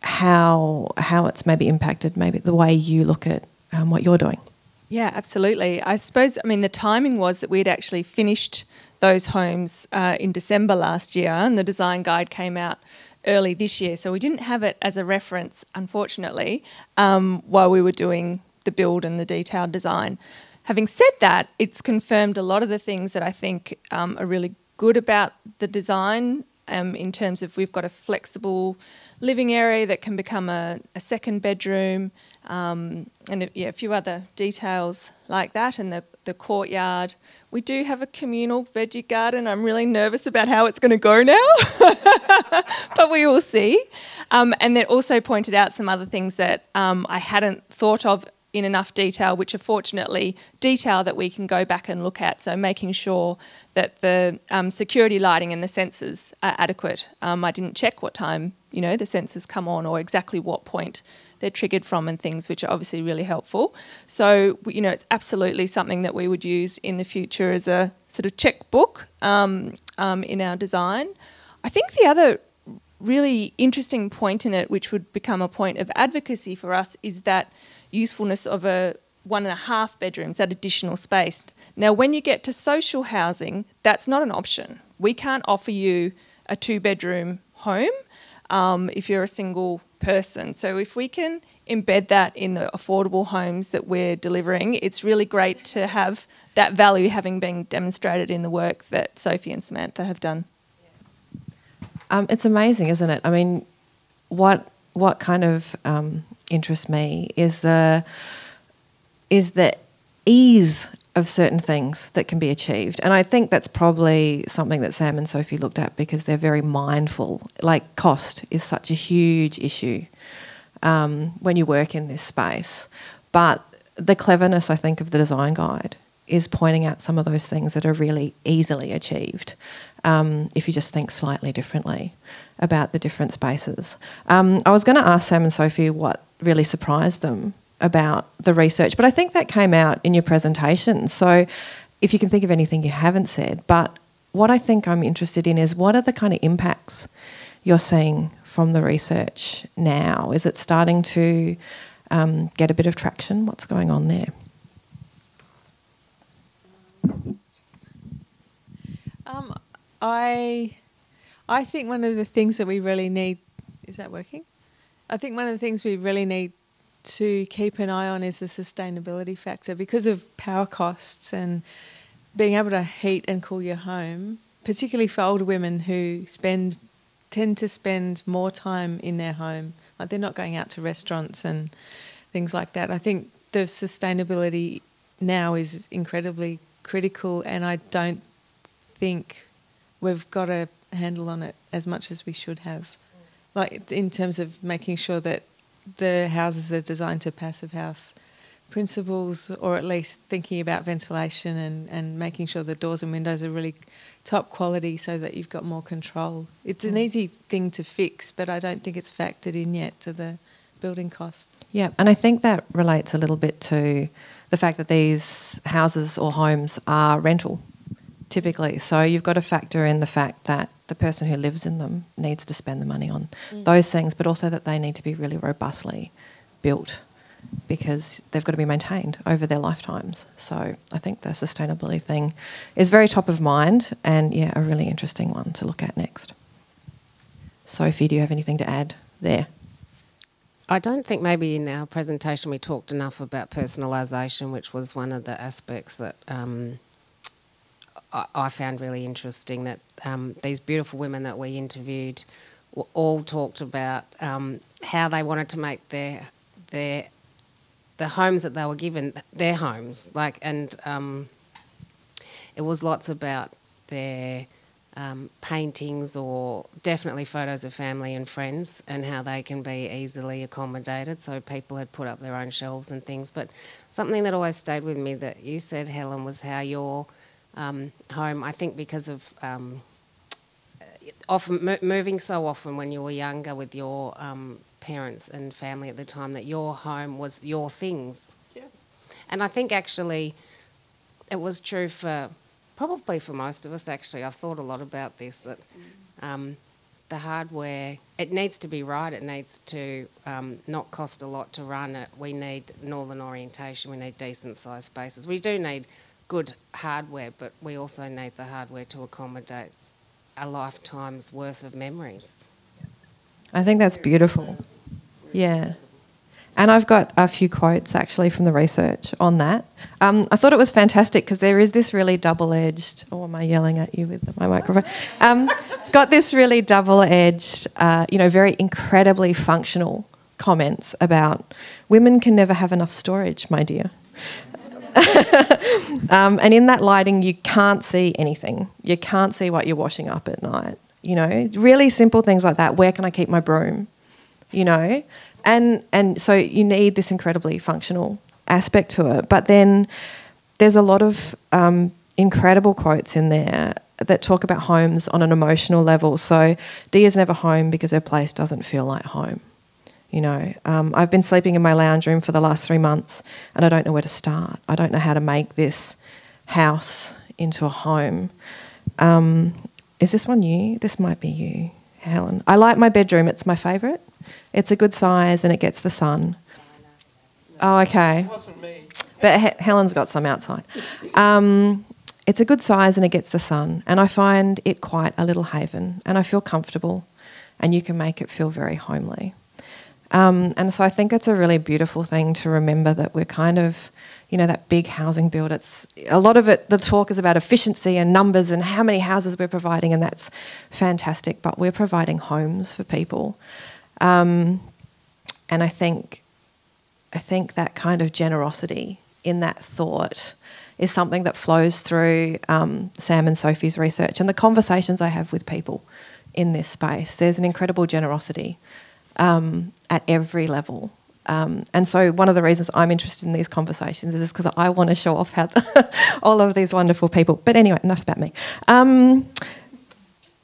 how it's maybe impacted maybe the way you look at what you're doing. Yeah, absolutely. I suppose, the timing was that we'd actually finished those homes in December last year, and the design guide came out early this year. So we didn't have it as a reference, unfortunately, while we were doing the build and the detailed design. Having said that, it's confirmed a lot of the things that I think are really good about the design, in terms of we've got a flexible living area that can become a second bedroom, and a few other details like that, and the courtyard. We do have a communal veggie garden. I'm really nervous about how it's going to go now, but we will see. And then also pointed out some other things that I hadn't thought of in enough detail, which are fortunately detail that we can go back and look at. So making sure that the security lighting and the sensors are adequate. I didn't check what time, the sensors come on, or exactly what point they're triggered from, and things, which are obviously really helpful. So, it's absolutely something that we would use in the future as a sort of checkbook in our design. I think the other really interesting point in it, which would become a point of advocacy for us, is that usefulness of a 1.5 bedrooms, that additional space. Now, when you get to social housing, that's not an option. We can't offer you a 2-bedroom home if you're a single person. So if we can embed that in the affordable homes that we're delivering, it's really great to have that value having been demonstrated in the work that Sophie and Samantha have done. It's amazing, isn't it? I mean, what kind of interests me is the ease of certain things that can be achieved. And I think that's probably something that Sam and Sophie looked at, because they're very mindful. Like, cost is such a huge issue when you work in this space. But the cleverness, I think, of the design guide is pointing out some of those things that are really easily achieved if you just think slightly differently about the different spaces. I was going to ask Sam and Sophie what really surprised them about the research, but I think that came out in your presentation. So if you can think of anything you haven't said, but what I think I'm interested in is, what are the kind of impacts you're seeing from the research now? Is it starting to get a bit of traction? What's going on there? I think one of the things that we really need, is that working? I think one of the things we really need to keep an eye on is the sustainability factor, because of power costs and being able to heat and cool your home, particularly for older women who tend to spend more time in their home. Like, they're not going out to restaurants and things like that. I think the sustainability now is incredibly critical, and I don't think we've got a handle on it as much as we should have. Like, in terms of making sure that the houses are designed to passive house principles, or at least thinking about ventilation and making sure the doors and windows are really top quality so that you've got more control. It's an easy thing to fix, but I don't think it's factored in yet to the building costs. Yeah, and I think that relates a little bit to the fact that these houses or homes are rental, typically. So you've got to factor in the fact that the person who lives in them needs to spend the money on those things, but also that they need to be really robustly built because they've got to be maintained over their lifetimes. So I think the sustainability thing is very top of mind, and yeah, a really interesting one to look at next. Sophie, do you have anything to add there? I don't think maybe in our presentation we talked enough about personalisation, which was one of the aspects that I found really interesting, that these beautiful women that we interviewed all talked about how they wanted to make the homes that they were given their homes, and it was lots about their paintings, or definitely photos of family and friends, and how they can be easily accommodated. So people had put up their own shelves and things. But something that always stayed with me that you said, Helen, was how your home, I think because of often moving so often when you were younger with your parents and family at the time, that your home was your things. Yeah. And I think actually it was true probably for most of us, actually. I've thought a lot about this, that the hardware, it needs to be right. It needs to not cost a lot to run it. We need northern orientation. We need decent sized spaces. We do need good hardware, but we also need the hardware to accommodate a lifetime's worth of memories. I think that's beautiful. Yeah. And I've got a few quotes actually from the research on that. I thought it was fantastic because there is this really double-edged... Oh, am I yelling at you with my microphone? Got this really double-edged, very incredibly functional comments about women can never have enough storage, my dear. And in that lighting, you can't see anything. You can't see what you're washing up at night. Really simple things like that. Where can I keep my broom? And so you need this incredibly functional aspect to it. But then there's a lot of incredible quotes in there that talk about homes on an emotional level. So Dia's never home because her place doesn't feel like home. I've been sleeping in my lounge room for the last 3 months and I don't know where to start. I don't know how to make this house into a home. Is this one you? This might be you, Helen. I like my bedroom. It's my favourite. It's a good size and it gets the sun. Oh, okay. It wasn't me. But Helen's got some outside. It's a good size and it gets the sun, and I find it quite a little haven, and I feel comfortable, and you can make it feel very homely. And so I think it's a really beautiful thing to remember that we're kind of, that big housing build. It's a lot of it. The talk is about efficiency and numbers and how many houses we're providing, and that's fantastic. But we're providing homes for people, and I think that kind of generosity in that thought is something that flows through Sam and Sophie's research and the conversations I have with people in this space. There's an incredible generosity at every level. And so one of the reasons I'm interested in these conversations is because I want to show off how all of these wonderful people. But anyway, enough about me.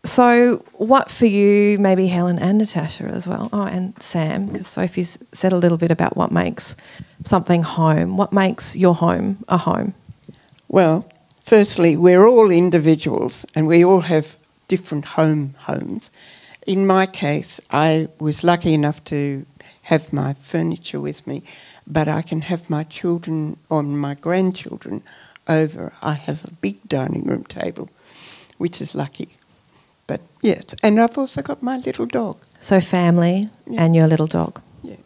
So what for you, maybe Helen and Natasha as well, and Sam, because Sophie's said a little bit about what makes something home. What makes your home a home? Well, firstly, we're all individuals and we all have different homes. In my case, I was lucky enough to have my furniture with me, but I can have my children or my grandchildren over. I have a big dining room table, which is lucky. But yes, and I've also got my little dog. So family and your little dog. Yeah.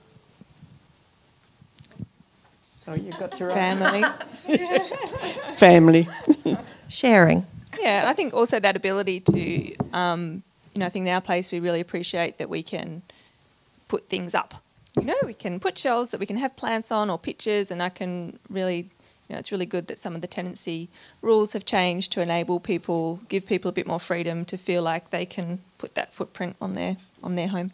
So you got your Family. family. Sharing. Yeah, and I think also that ability to, I think in our place we really appreciate that we can put things up. We can put shelves that we can have plants on or pictures, and I can really, it's really good that some of the tenancy rules have changed to enable people, give people a bit more freedom to feel like they can put that footprint on their home.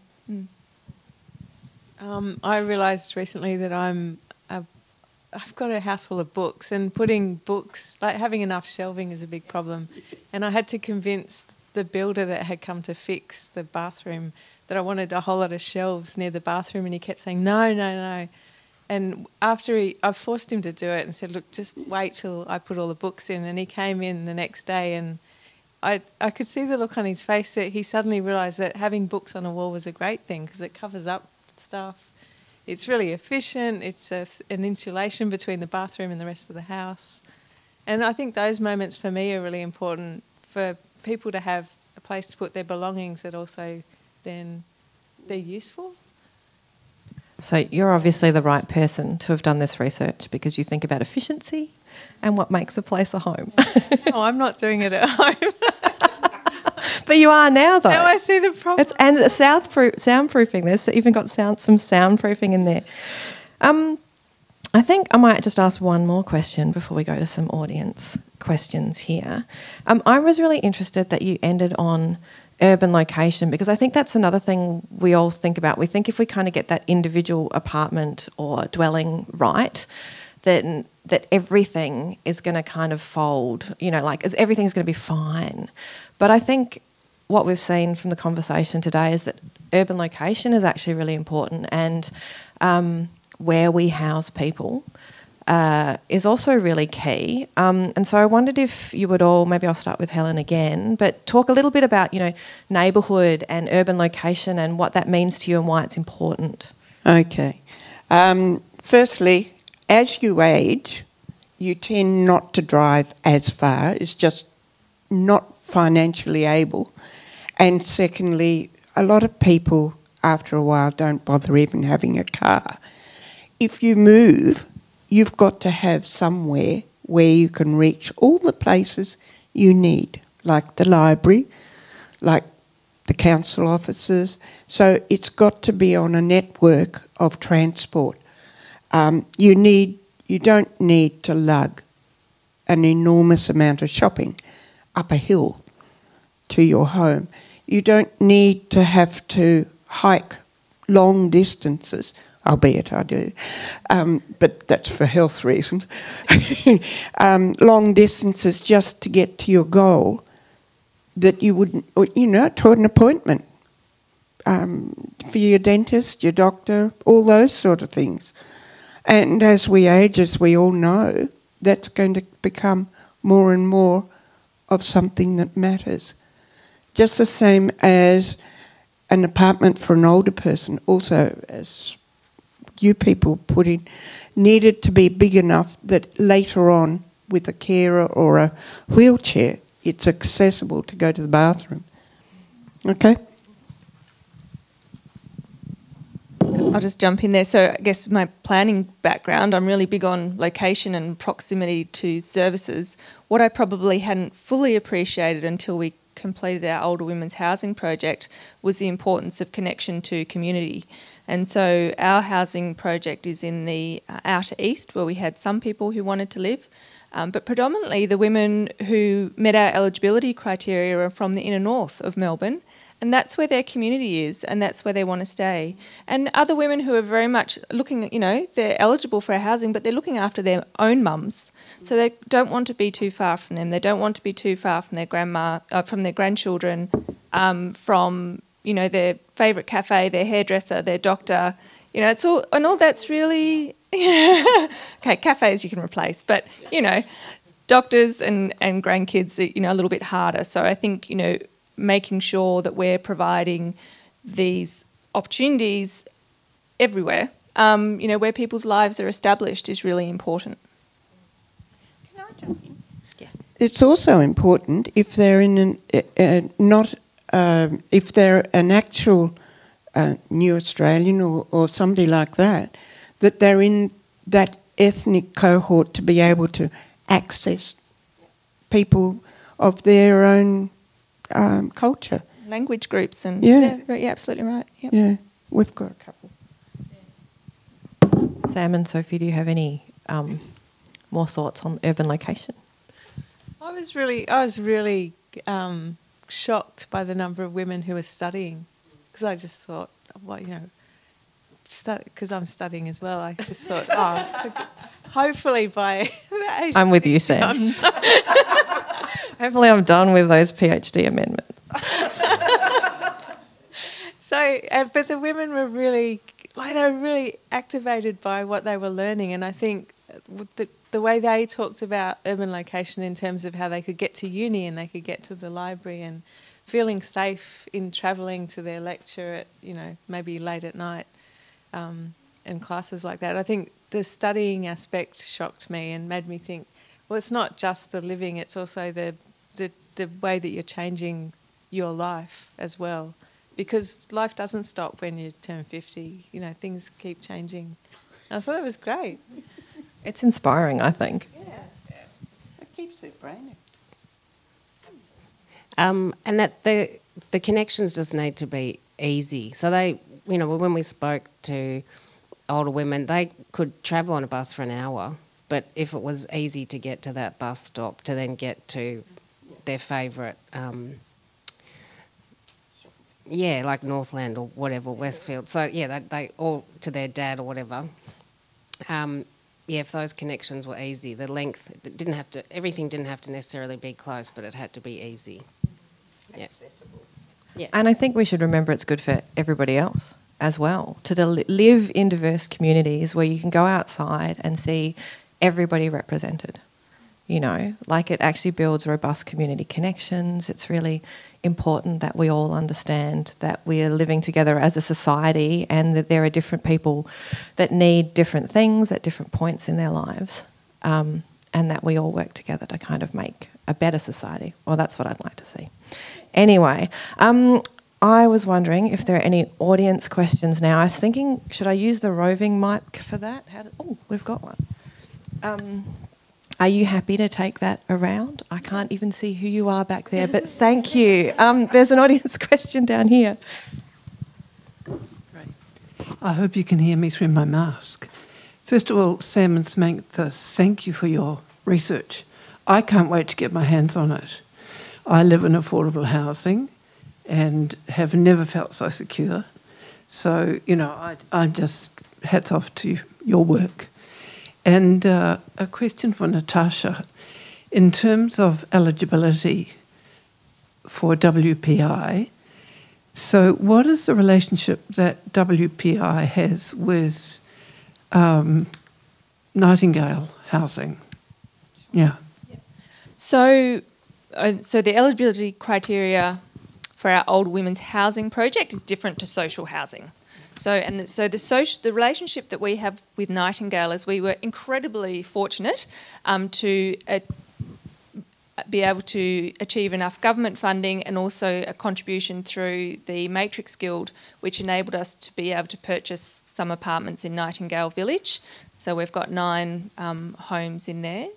I realised recently that I've got a house full of books, and putting books, like having enough shelving is a big problem. And I had to convince the builder that had come to fix the bathroom that I wanted a whole lot of shelves near the bathroom, and he kept saying, no. And after I forced him to do it and said, look, just wait till I put all the books in. And he came in the next day, and I could see the look on his face that he suddenly realised that having books on a wall was a great thing because it covers up stuff. it's really efficient. It's an insulation between the bathroom and the rest of the house. And I think those moments for me are really important for people to have a place to put their belongings that also then they're useful. So you're obviously the right person to have done this research because you think about efficiency and what makes a place a home. No, I'm not doing it at home. But you are now, though. Now I see the problem. And soundproofing. There's even got some soundproofing in there. I think I might just ask one more question before we go to some audience questions here. I was really interested that you ended on urban location, because I think that's another thing we all think about. We think if we kind of get that individual apartment or dwelling right, then that everything is going to kind of fold, everything's going to be fine. But I think what we've seen from the conversation today is that urban location is actually really important, and where we house people is also really key. And so I wondered if you would all, maybe I'll start with Helen again, but talk a little bit about, neighbourhood and urban location and what that means to you and why it's important. Okay. Firstly, as you age, you tend not to drive as far. It's just not financially able. And secondly, a lot of people after a while don't bother even having a car. If you move, you've got to have somewhere where you can reach all the places you need, like the library, like the council offices. So it's got to be on a network of transport. You don't need to lug an enormous amount of shopping up a hill to your home. You don't need to have to hike long distances, albeit I do, but that's for health reasons. Long distances just to get to your goal that you wouldn't, to an appointment for your dentist, your doctor, all those sort of things. And as we age, as we all know, that's going to become more and more of something that matters. Just the same as an apartment for an older person, also, as you people put in, needed to be big enough that later on, with a carer or a wheelchair, it's accessible to go to the bathroom. Okay? I'll just jump in there. So I guess with my planning background, I'm really big on location and proximity to services. What I probably hadn't fully appreciated until we completed our older women's housing project was the importance of connection to community. And so our housing project is in the outer east, where we had some people who wanted to live, but predominantly the women who met our eligibility criteria are from the inner north of Melbourne, and that's where their community is, and that's where they want to stay. And other women who are very much looking, they're eligible for our housing, but they're looking after their own mums, so they don't want to be too far from them. They don't want to be too far from their grandma, from their grandchildren, from their favourite cafe, their hairdresser, their doctor. It's all, and all that's really okay. Cafes you can replace, but doctors and grandkids are a little bit harder. So I think making sure that we're providing these opportunities everywhere, where people's lives are established, is really important. Can I jump in? Yes. It's also important if they're in if they're an actual New Australian or somebody like that, that they're in that ethnic cohort to be able to access people of their own culture. Language groups and yeah, absolutely right. Yep. Yeah, we've got a couple. Sam and Sophie, do you have any more thoughts on urban location? I was really shocked by the number of women who were studying, because I just thought, because I'm studying as well, I just thought, hopefully by the age I'm with you, Sam. Hopefully I'm done with those PhD amendments. So, but the women were really, they were really activated by what they were learning, and I think the way they talked about urban location in terms of how they could get to uni and they could get to the library and feeling safe in travelling to their lecture at, maybe late at night, and classes like that. I think the studying aspect shocked me and made me think, well, it's not just the living, it's also the way that you're changing your life as well. Because life doesn't stop when you turn 50. You know, things keep changing. And I thought it was great. It's inspiring, I think. Yeah. It keeps their brain active. And that the connections just need to be easy. So they, you know, when we spoke to older women, they could travel on a bus for an hour, but if it was easy to get to that bus stop to then get to their favourite, like Northland or whatever, Westfield. So yeah, they or to their dad or whatever. If those connections were easy, the length everything didn't have to necessarily be close, but it had to be easy. Yeah. Accessible. Yeah. And I think we should remember it's good for everybody else as well, to live in diverse communities where you can go outside and see everybody represented. You know, like it actually builds robust community connections. It's really important that we all understand that we are living together as a society and that there are different people that need different things at different points in their lives, and that we all work together to kind of make a better society. Well, that's what I'd like to see. Anyway, I was wondering if there are any audience questions now. I was thinking, should I use the roving mic for that? Oh, we've got one. Are you happy to take that around? I can't even see who you are back there, but thank you. There's an audience question down here. Great. I hope you can hear me through my mask. First of all, Sam and Samantha, thank you for your research. I can't wait to get my hands on it. I live in affordable housing and have never felt so secure. So, you know, I'm just hats off to your work. And a question for Natasha. In terms of eligibility for WPI, so what is the relationship that WPI has with Nightingale Housing? Yeah. So the eligibility criteria for our older women's housing project is different to social housing. So the relationship that we have with Nightingale is we were incredibly fortunate to be able to achieve enough government funding and also a contribution through the Matrix Guild, which enabled us to be able to purchase some apartments in Nightingale Village. So we've got 9 homes in there.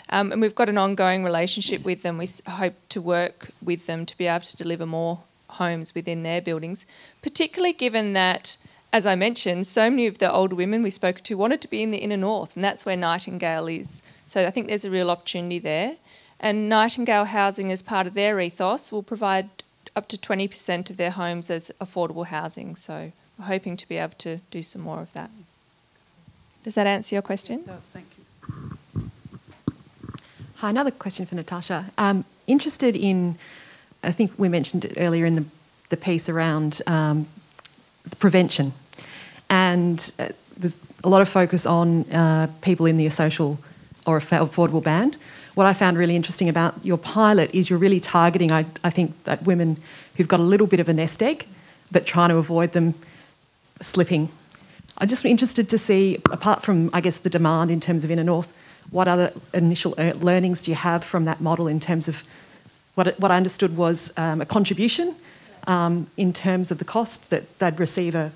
And we've got an ongoing relationship with them. We hope to work with them to be able to deliver more homes within their buildings, particularly given that, as I mentioned, so many of the older women we spoke to wanted to be in the inner north, and that's where Nightingale is. So I think there's a real opportunity there. And Nightingale Housing, as part of their ethos, will provide up to 20% of their homes as affordable housing. So we're hoping to be able to do some more of that. Does that answer your question? No, thank you. Hi, another question for Natasha. Interested in, I think we mentioned it earlier in the piece around prevention, and there's a lot of focus on people in the social or affordable band. What I found really interesting about your pilot is you're really targeting, I think, that women who've got a little bit of a nest egg, but trying to avoid them slipping. I'm just interested to see, apart from, I guess, the demand in terms of inner north, what other initial learnings do you have from that model in terms of what I understood was a contribution in terms of the cost that they'd receive an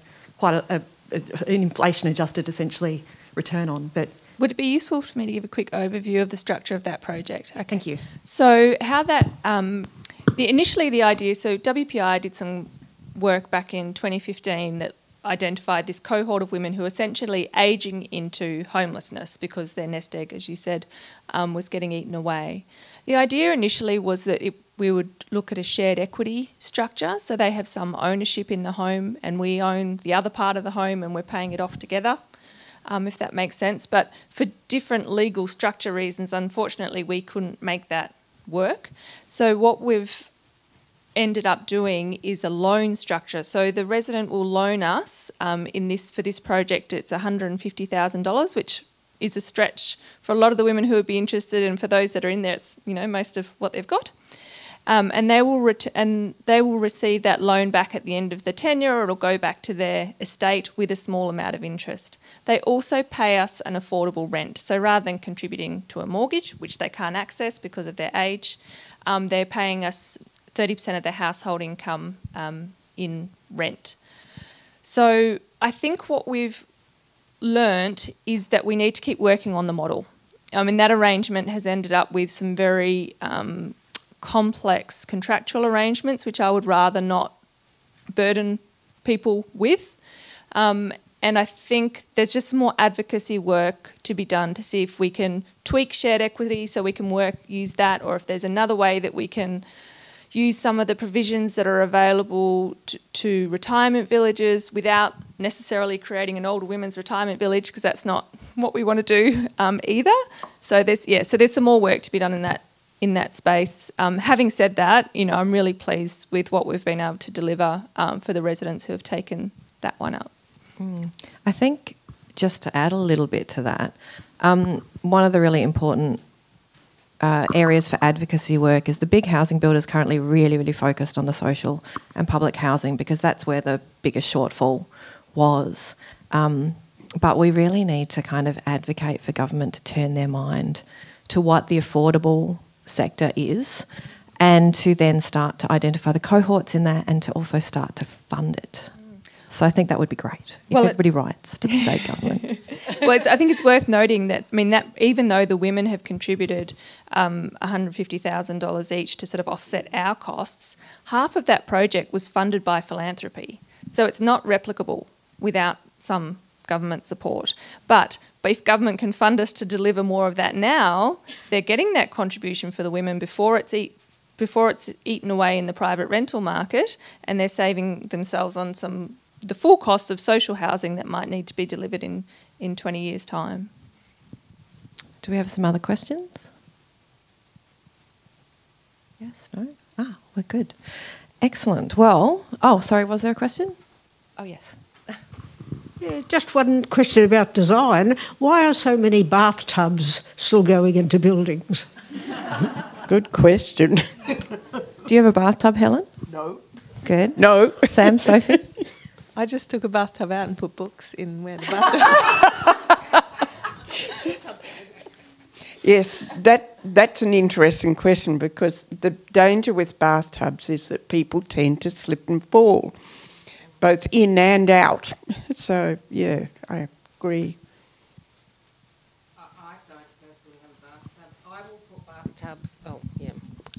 inflation-adjusted, essentially, return on. But would it be useful for me to give a quick overview of the structure of that project? Okay. Thank you. So how that, initially the idea, so WPI did some work back in 2015 that identified this cohort of women who were essentially ageing into homelessness because their nest egg, as you said, was getting eaten away. The idea initially was that we would look at a shared equity structure, so they have some ownership in the home and we own the other part of the home and we're paying it off together, if that makes sense. But for different legal structure reasons, unfortunately, we couldn't make that work. So what we've ended up doing is a loan structure. So the resident will loan us for this project. It's $150,000, which is a stretch for a lot of the women who would be interested, and for those that are in there, it's most of what they've got. and they will receive that loan back at the end of the tenure, or it'll go back to their estate with a small amount of interest. They also pay us an affordable rent. So rather than contributing to a mortgage, which they can't access because of their age, they're paying us 30% of their household income in rent. So I think what we've learnt is that we need to keep working on the model. I mean, that arrangement has ended up with some very complex contractual arrangements, which I would rather not burden people with. And I think there's just some more advocacy work to be done to see if we can tweak shared equity so we can use that, or if there's another way that we can use some of the provisions that are available to retirement villages without necessarily creating an older women's retirement village, because that's not what we want to do either. So there's some more work to be done in that space. Having said that, I'm really pleased with what we've been able to deliver for the residents who have taken that one up. I think just to add a little bit to that, one of the really important areas for advocacy work is the big housing builders currently really, really focused on the social and public housing because that's where the biggest shortfall was. But we really need to kind of advocate for government to turn their mind to what the affordable sector is and to then start to identify the cohorts in that and to also start to fund it. So I think that would be great if everybody writes to the state government. Well, I think it's worth noting that, that even though the women have contributed $150,000 each to sort of offset our costs, half of that project was funded by philanthropy. So it's not replicable without some government support. But if government can fund us to deliver more of that now, they're getting that contribution for the women before it's eaten away in the private rental market, and they're saving themselves on the full cost of social housing that might need to be delivered in 20 years' time. Do we have some other questions? Yes, no? We're good. Excellent. Well, sorry, was there a question? Oh, yes. Yeah, just one question about design. Why are so many bathtubs still going into buildings? Good question. Do you have a bathtub, Helen? No. Good. No. Sam, Sophie? I just took a bathtub out and put books in where the bathtub. Yes, that's an interesting question because the danger with bathtubs is that people tend to slip and fall, both in and out. So, yeah, I agree. I don't personally have a bathtub. I will put bathtubs.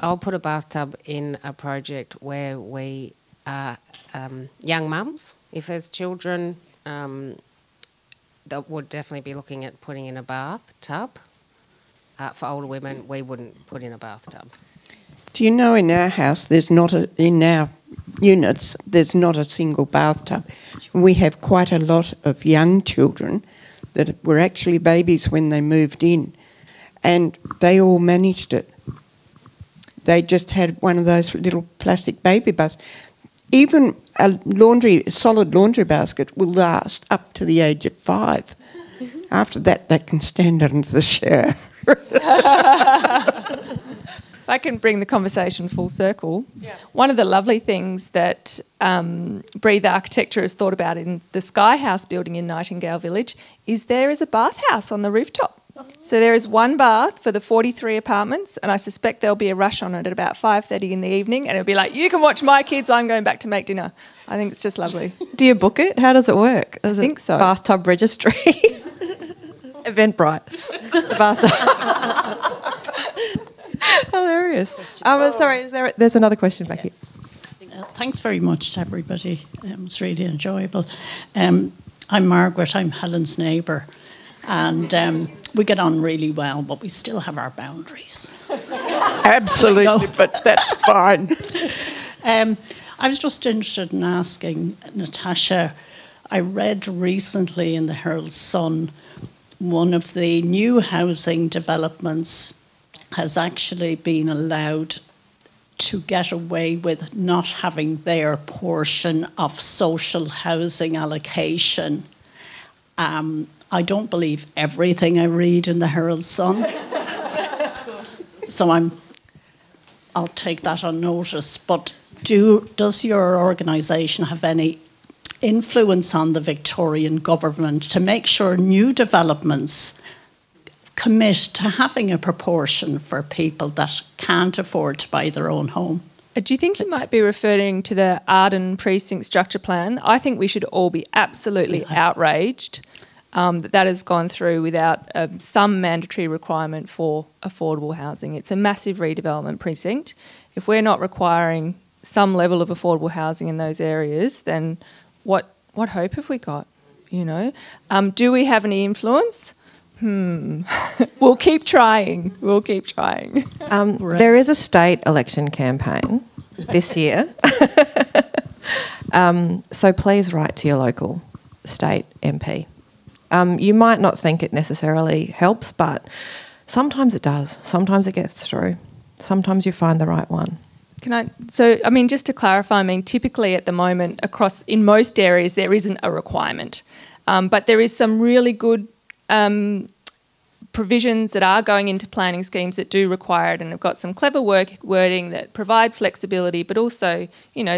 I'll put a bathtub in a project where we are young mums. If there's children, that would definitely be looking at putting in a bathtub. For older women, we wouldn't put in a bathtub. Do you know in our house, in our units, there's not a single bathtub. We have quite a lot of young children that were actually babies when they moved in, and they all managed it. They just had one of those little plastic baby baths. Even a solid laundry basket will last up to the age of 5. After that, they can stand under the shower. If I can bring the conversation full circle, one of the lovely things that Breathe Architecture has thought about in the Sky House building in Nightingale Village is there is a bathhouse on the rooftop. So there is one bath for the 43 apartments, and I suspect there'll be a rush on it at about 5:30 in the evening, and it'll be like, you can watch my kids, I'm going back to make dinner. I think it's just lovely. Do you book it? How does it work? I think so. Bathtub registry? Eventbrite. The bathtub. Hilarious. Sorry, there's another question back here. Thanks very much to everybody. It was really enjoyable. I'm Margaret, I'm Helen's neighbour. And we get on really well, but we still have our boundaries. Absolutely, but that's fine. I was just interested in asking Natasha, I read recently in the Herald Sun, one of the new housing developments has actually been allowed to get away with not having their portion of social housing allocation. I don't believe everything I read in the Herald Sun. So I'll take that on notice. But does your organisation have any influence on the Victorian government to make sure new developments commit to having a proportion for people that can't afford to buy their own home? Do you think you might be referring to the Arden Precinct Structure Plan? I think we should all be absolutely outraged that has gone through without some mandatory requirement for affordable housing. It's a massive redevelopment precinct. If we're not requiring some level of affordable housing in those areas, then what hope have we got? You know, do we have any influence? We'll keep trying. We'll keep trying. There is a state election campaign this year, so please write to your local state MP. You might not think it necessarily helps, but sometimes it does. Sometimes it gets through. Sometimes you find the right one. Just to clarify, typically at the moment in most areas there isn't a requirement, but there is some really good provisions that are going into planning schemes that do require it, and have got some clever wording that provide flexibility, but also,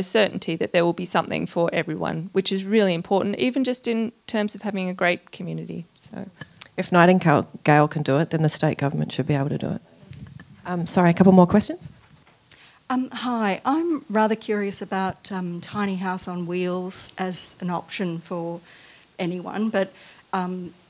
certainty that there will be something for everyone, which is really important, even just in terms of having a great community. So, if Nightingale can do it, then the state government should be able to do it. Sorry, a couple more questions. Hi, I'm rather curious about tiny house on wheels as an option for anyone, but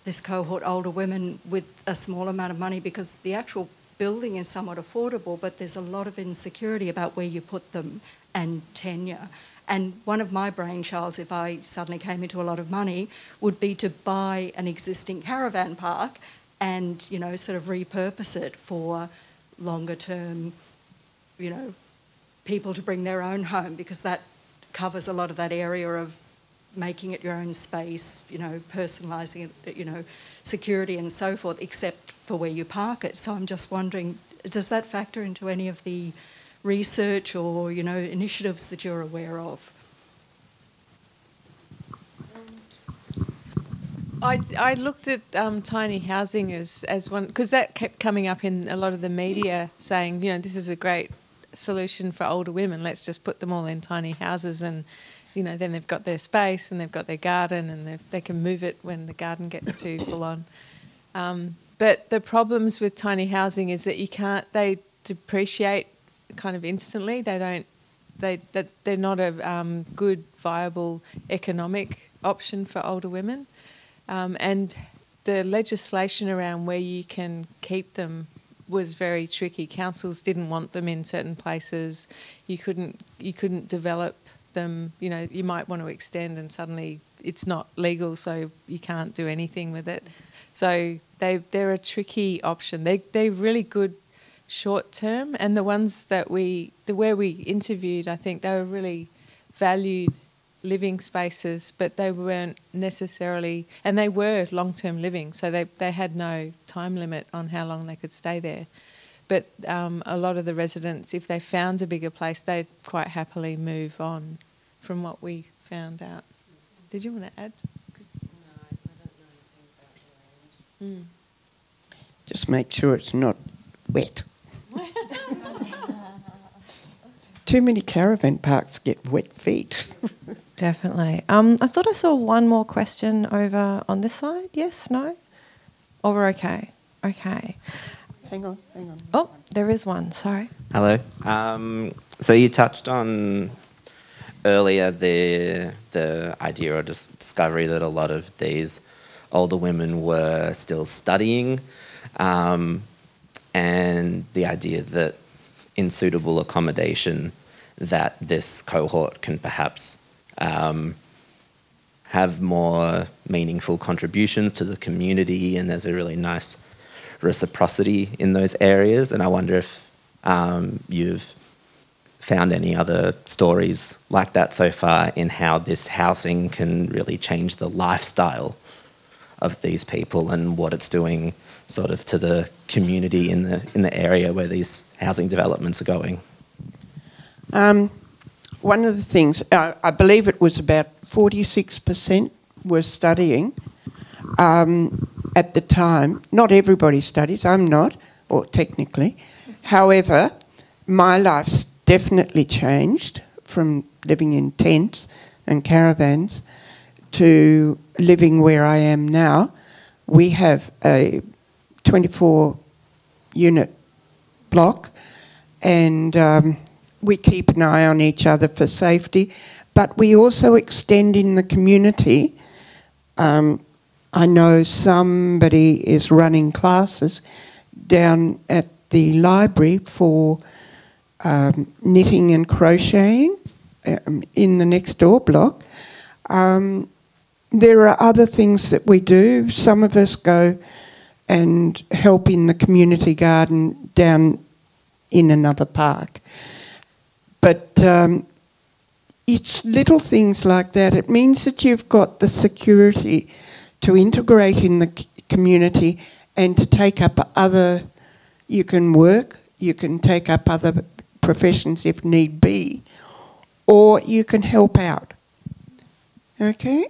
this cohort, older women with a small amount of money, because the actual building is somewhat affordable, but there's a lot of insecurity about where you put them and tenure. And one of my brainchilds, if I suddenly came into a lot of money, would be to buy an existing caravan park and, sort of repurpose it for longer term, people to bring their own home, because that covers a lot of that area of making it your own space, personalising it, security and so forth, except for where you park it. So I'm just wondering, does that factor into any of the research or, initiatives that you're aware of? I looked at tiny housing as one, because that kept coming up in a lot of the media saying, this is a great solution for older women. Let's just put them all in tiny houses, and then they've got their space and they've got their garden, and they can move it when the garden gets too full on. But the problems with tiny housing is that they depreciate kind of instantly. They're not a good, viable economic option for older women. And the legislation around where you can keep them was very tricky. Councils didn't want them in certain places. You couldn't develop them. You might want to extend and suddenly it's not legal, so you can't do anything with it. So they're a tricky option. They're really good short term, and the ones where we interviewed, I think they were really valued living spaces, but they weren't necessarily, and they were long-term living, so they had no time limit on how long they could stay there. But a lot of the residents, if they found a bigger place, they'd quite happily move on from what we found out. Did you want to add? No, I don't know anything about land. Just make sure it's not wet. Too many caravan parks get wet feet. Definitely. I thought I saw one more question over on this side. Yes, no? Or we're okay? Okay. Hang on. Oh, there is one. Sorry. Hello. So you touched on earlier the idea or discovery that a lot of these older women were still studying, and the idea that in suitable accommodation that this cohort can perhaps have more meaningful contributions to the community, and there's a really nice reciprocity in those areas. And I wonder if you've found any other stories like that so far in how this housing can really change the lifestyle of these people and what it's doing sort of to the community in the area where these housing developments are going. One of the things, I believe it was about 46% were studying at the time. Not everybody studies, I'm not, or technically. However, my life's definitely changed from living in tents and caravans to living where I am now. We have a 24-unit block, and we keep an eye on each other for safety, but we also extend in the community. I know somebody is running classes down at the library for knitting and crocheting in the next door block. There are other things that we do. Some of us go and help in the community garden down in another park. But it's little things like that. It means that you've got the security to integrate in the community and to take up other, you can work, you can take up other professions if need be, or you can help out. Okay?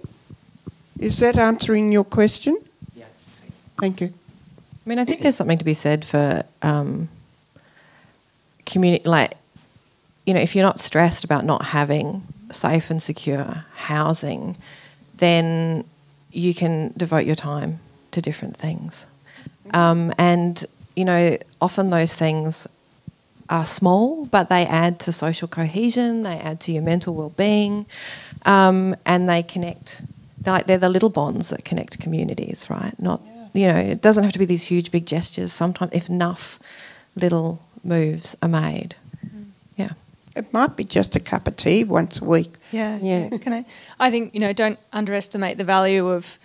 Is that answering your question? Yeah. Thank you. I mean, I think there's something to be said for community, like, you know, if you're not stressed about not having safe and secure housing, then you can devote your time to different things. And, you know, often those things are small, but they add to social cohesion, they add to your mental well-being, and they connect. They're the little bonds that connect communities, right? Not, you know, it doesn't have to be these huge, big gestures. Sometimes, if enough little moves are made, yeah. It might be just a cup of tea once a week. Yeah. I think, you know, don't underestimate the value of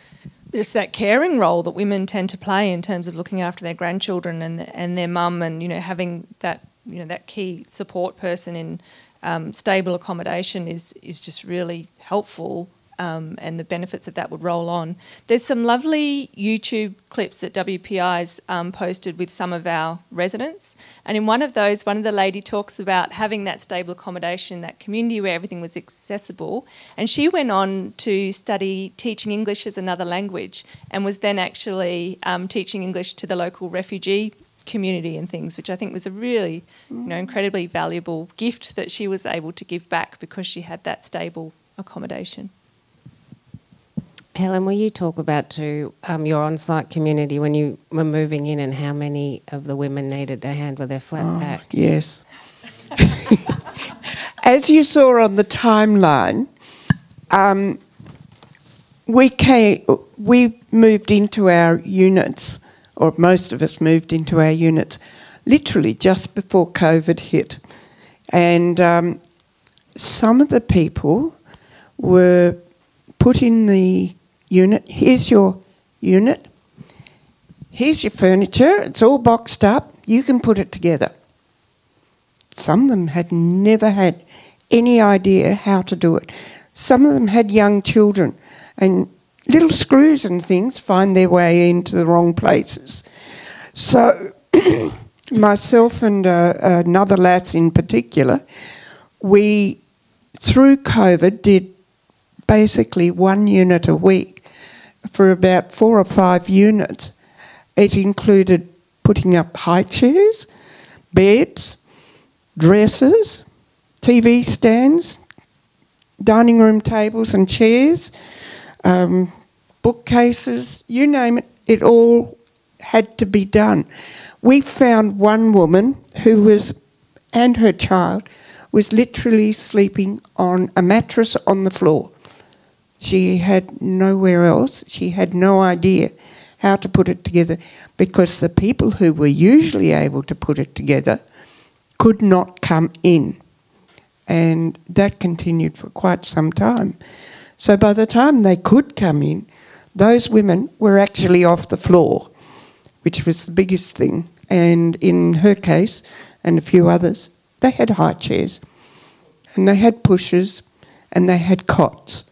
just that caring role that women tend to play in terms of looking after their grandchildren and their mum, and, you know, having that, you know, that key support person in stable accommodation is just really helpful. And the benefits of that would roll on. There's some lovely YouTube clips that WPI's posted with some of our residents, and in one of those, one of the lady talks about having that stable accommodation, that community where everything was accessible, and she went on to study teaching English as another language and was then actually teaching English to the local refugee community and things, which I think was a really, you know, incredibly valuable gift that she was able to give back because she had that stable accommodation. Helen, will you talk about too your on-site community when you were moving in and how many of the women needed a hand with their flat pack? Yes. As you saw on the timeline, we moved into our units, or most of us moved into our units, literally just before COVID hit. And some of the people were put in the unit. Here's your unit. Here's your furniture. It's all boxed up. You can put it together. Some of them had never had any idea how to do it. Some of them had young children, and little screws and things find their way into the wrong places. So myself and another lass in particular, we, through COVID, did basically 1 unit a week for about 4 or 5 units. It included putting up high chairs, beds, dressers, TV stands, dining room tables and chairs, bookcases, you name it, it all had to be done. We found one woman who was, and her child, was literally sleeping on a mattress on the floor. She had nowhere else. She had no idea how to put it together because the people who were usually able to put it together could not come in. And that continued for quite some time. So by the time they could come in, those women were actually off the floor, which was the biggest thing. And in her case, and a few others, they had high chairs, and they had pushers, and they had cots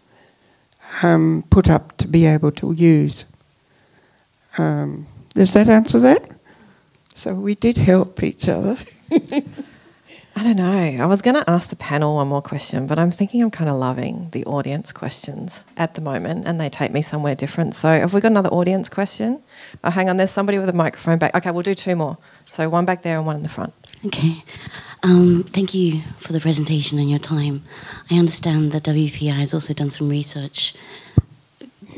put up to be able to use. Does that answer that? So we did help each other. I don't know. I was going to ask the panel one more question, but I'm thinking I'm kind of loving the audience questions at the moment, and they take me somewhere different. So have we got another audience question? Oh, hang on, there's somebody with a microphone back. Okay, we'll do 2 more. So one back there and one in the front. Okay. Thank you for the presentation and your time. I understand that WPI has also done some research,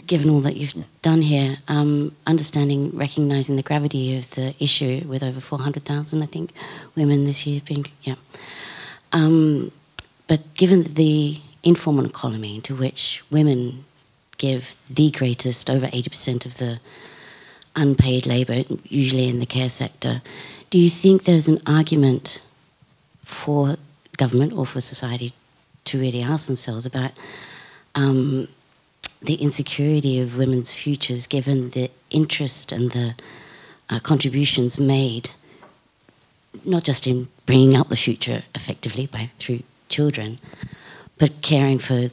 given all that you've done here, recognising the gravity of the issue with over 400,000, I think, women this year being, yeah. But given the informal economy into which women give the greatest, over 80% of the unpaid labour, usually in the care sector, do you think there's an argument for government or for society to really ask themselves about the insecurity of women's futures given the interest and the contributions made, not just in bringing up the future effectively through children, but caring for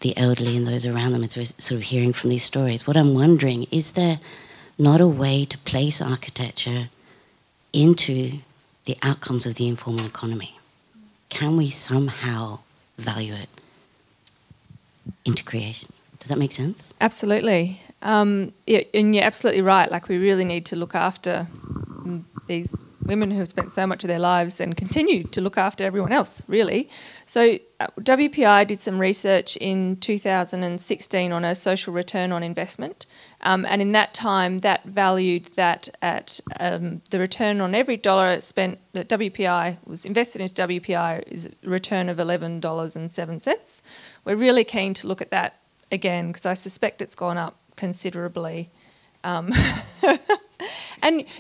the elderly and those around them, as we're sort of hearing from these stories. What I'm wondering, is there not a way to place architecture into the outcomes of the informal economy? Can we somehow value it into creation? Does that make sense? Absolutely. Yeah, and you're absolutely right. Like, we really need to look after these women who have spent so much of their lives and continue to look after everyone else, really. So WPI did some research in 2016 on a social return on investment. And in that time, that valued that at the return on every dollar it spent, that WPI was invested into WPI, is a return of $11.07. We're really keen to look at that again, because I suspect it's gone up considerably. And,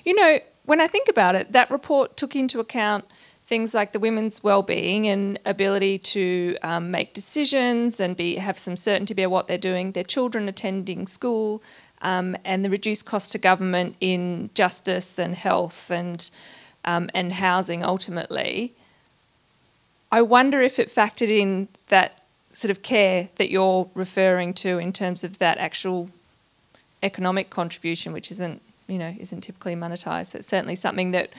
you know, when I think about it, that report took into account things like the women's well-being and ability to make decisions and have some certainty about what they're doing, their children attending school, and the reduced cost to government in justice and health and housing ultimately. I wonder if it factored in that sort of care that you're referring to in terms of that actual economic contribution, which isn't typically monetised. It's certainly something that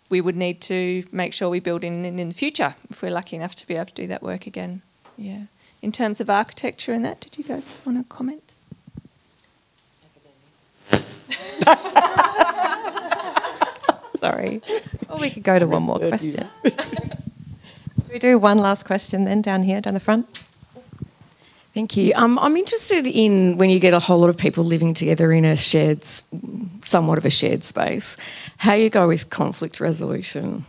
we would need to make sure we build in the future if we're lucky enough to be able to do that work again. Yeah. In terms of architecture and that, did you guys want to comment? Sorry. Or we could go to one more question. Should we do one last question then down here, down the front? Thank you. I'm interested in when you get a whole lot of people living together in somewhat of a shared space, how you go with conflict resolution.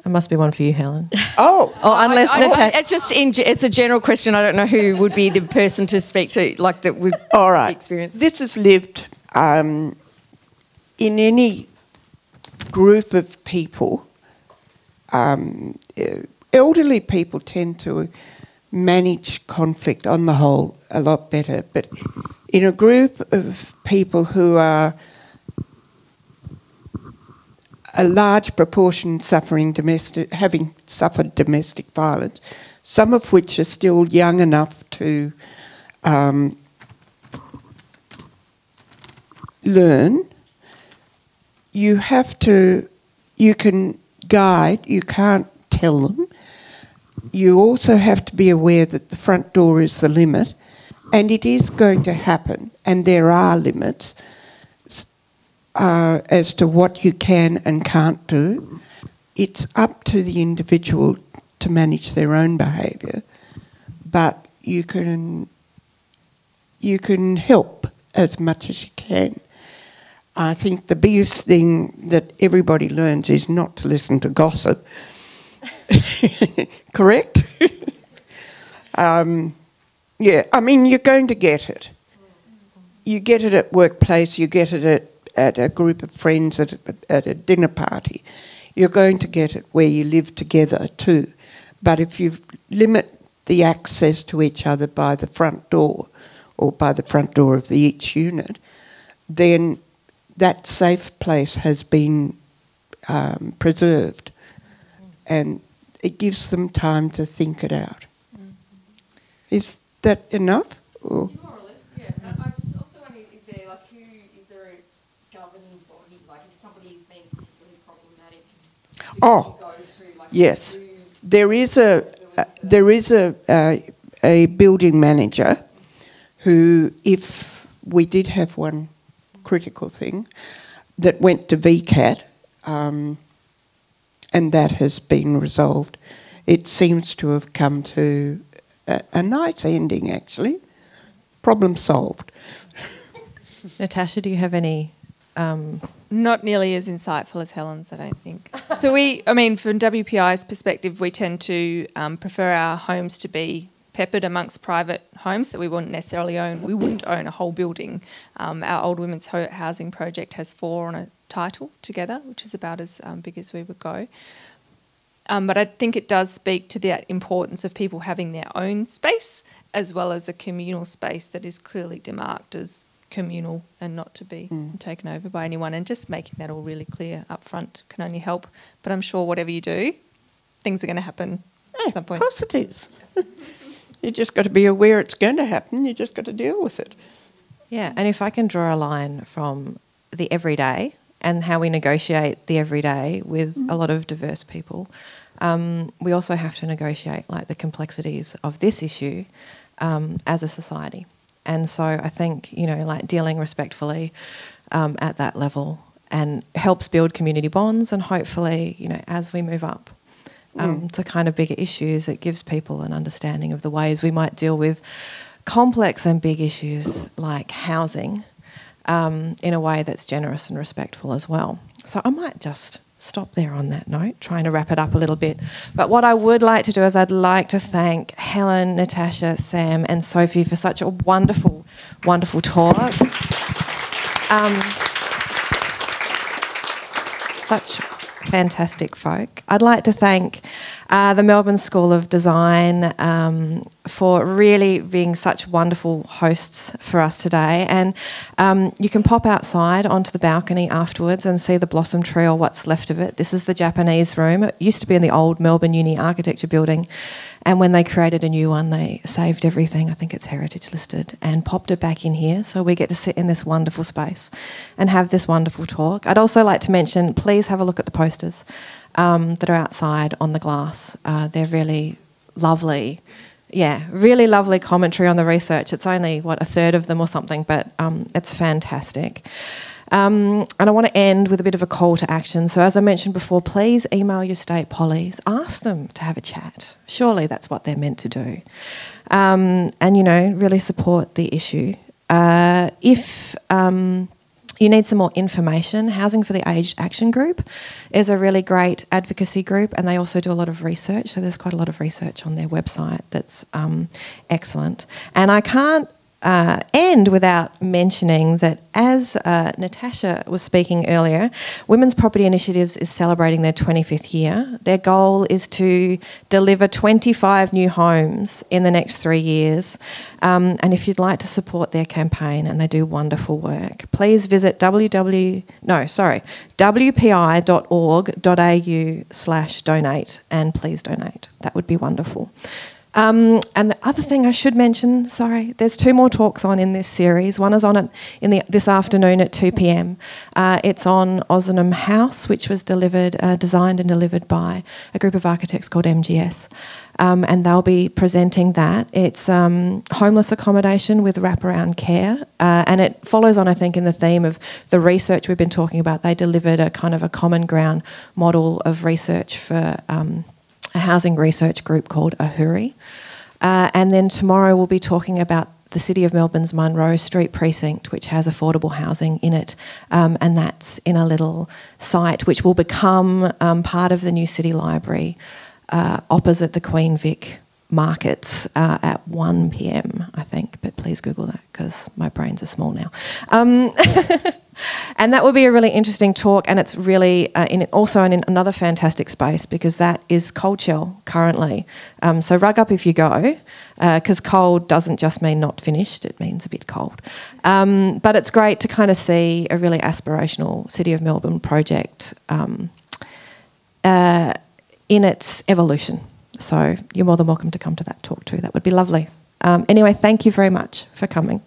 It must be one for you, Helen. Unless it's a general question. I don't know who would be the person to speak to, like that would experience. This is lived in any group of people. Elderly people tend to manage conflict on the whole a lot better, but in a group of people who are a large proportion having suffered domestic violence, some of which are still young enough to learn, you can guide, you can't tell them. You also have to be aware that the front door is the limit, and it is going to happen, and there are limits as to what you can and can't do. It's up to the individual to manage their own behaviour, but you can help as much as you can. I think the biggest thing that everybody learns is not to listen to gossip. Correct? Yeah, I mean, you're going to get it. You get it at workplace, you get it at a group of friends at a dinner party. You're going to get it where you live together too. But if you limit the access to each other by the front door or by the front door of each unit, then that safe place has been preserved. And it gives them time to think it out. Is that enough? Or? More or less, yeah. I just also wonder, is there a governing body, like if somebody is being particularly problematic? Yes. There is a building manager who, if we did have one critical thing, that went to VCAT, and that has been resolved. It seems to have come to a nice ending, actually. Problem solved. Natasha, do you have any... Not nearly as insightful as Helen's, I don't think. So from WPI's perspective, we tend to prefer our homes to be peppered amongst private homes, so we wouldn't own a whole building. Our old women's housing project has 4 on a title together, which is about as big as we would go. But I think it does speak to the importance of people having their own space, as well as a communal space that is clearly demarked as communal and not to be taken over by anyone, and just making that all really clear up front can only help. But I'm sure whatever you do, things are going to happen at some point. Of course it is. You just got to be aware it's going to happen. You just got to deal with it. Yeah, and if I can draw a line from the everyday and how we negotiate the everyday with a lot of diverse people, we also have to negotiate like the complexities of this issue as a society. And so I think, like dealing respectfully at that level and helps build community bonds, and hopefully, as we move up to kind of bigger issues, it gives people an understanding of the ways we might deal with complex and big issues like housing in a way that's generous and respectful as well. So I might just stop there on that note, trying to wrap it up a little bit. But what I would like to do is I'd like to thank Helen, Natasha, Sam and Sophie for such a wonderful, wonderful talk. Such fantastic folk. I'd like to thank the Melbourne School of Design for really being such wonderful hosts for us today. And you can pop outside onto the balcony afterwards and see the blossom tree or what's left of it. This is the Japanese room. It used to be in the old Melbourne Uni Architecture building. And when they created a new one, they saved everything, I think it's heritage listed, and popped it back in here. So we get to sit in this wonderful space and have this wonderful talk. I'd also like to mention, please have a look at the posters that are outside on the glass. They're really lovely. Yeah, really lovely commentary on the research. It's only, a third of them or something, but it's fantastic. And I want to end with a bit of a call to action. So as I mentioned before, please email your state pollies. Ask them to have a chat. Surely that's what they're meant to do. And, really support the issue. If you need some more information, Housing for the Aged Action Group is a really great advocacy group, and they also do a lot of research. So there's quite a lot of research on their website that's excellent. And I can't end without mentioning that, as Natasha was speaking earlier, Women's Property Initiatives is celebrating their 25th year. Their goal is to deliver 25 new homes in the next 3 years. And if you'd like to support their campaign, and they do wonderful work, please visit wpi.org.au/donate, and please donate. That would be wonderful. And the other thing I should mention, there's 2 more talks on in this series. One is on this afternoon at 2 p.m. It's on Ozanam House, which was designed and delivered by a group of architects called MGS. And they'll be presenting that. It's homeless accommodation with wraparound care, and it follows on, I think, in the theme of the research we've been talking about. They delivered a kind of a common ground model of research for a housing research group called Ahuri. And then tomorrow we'll be talking about the City of Melbourne's Munro Street precinct, which has affordable housing in it, and that's in a little site which will become part of the new City Library opposite the Queen Vic markets at 1 p.m, I think, but please Google that because my brains are small now. And that will be a really interesting talk, and it's really also in another fantastic space, because that is Cold Shell currently. So rug up if you go, because cold doesn't just mean not finished, it means a bit cold. But it's great to kind of see a really aspirational City of Melbourne project in its evolution. So you're more than welcome to come to that talk too. That would be lovely. Anyway, thank you very much for coming.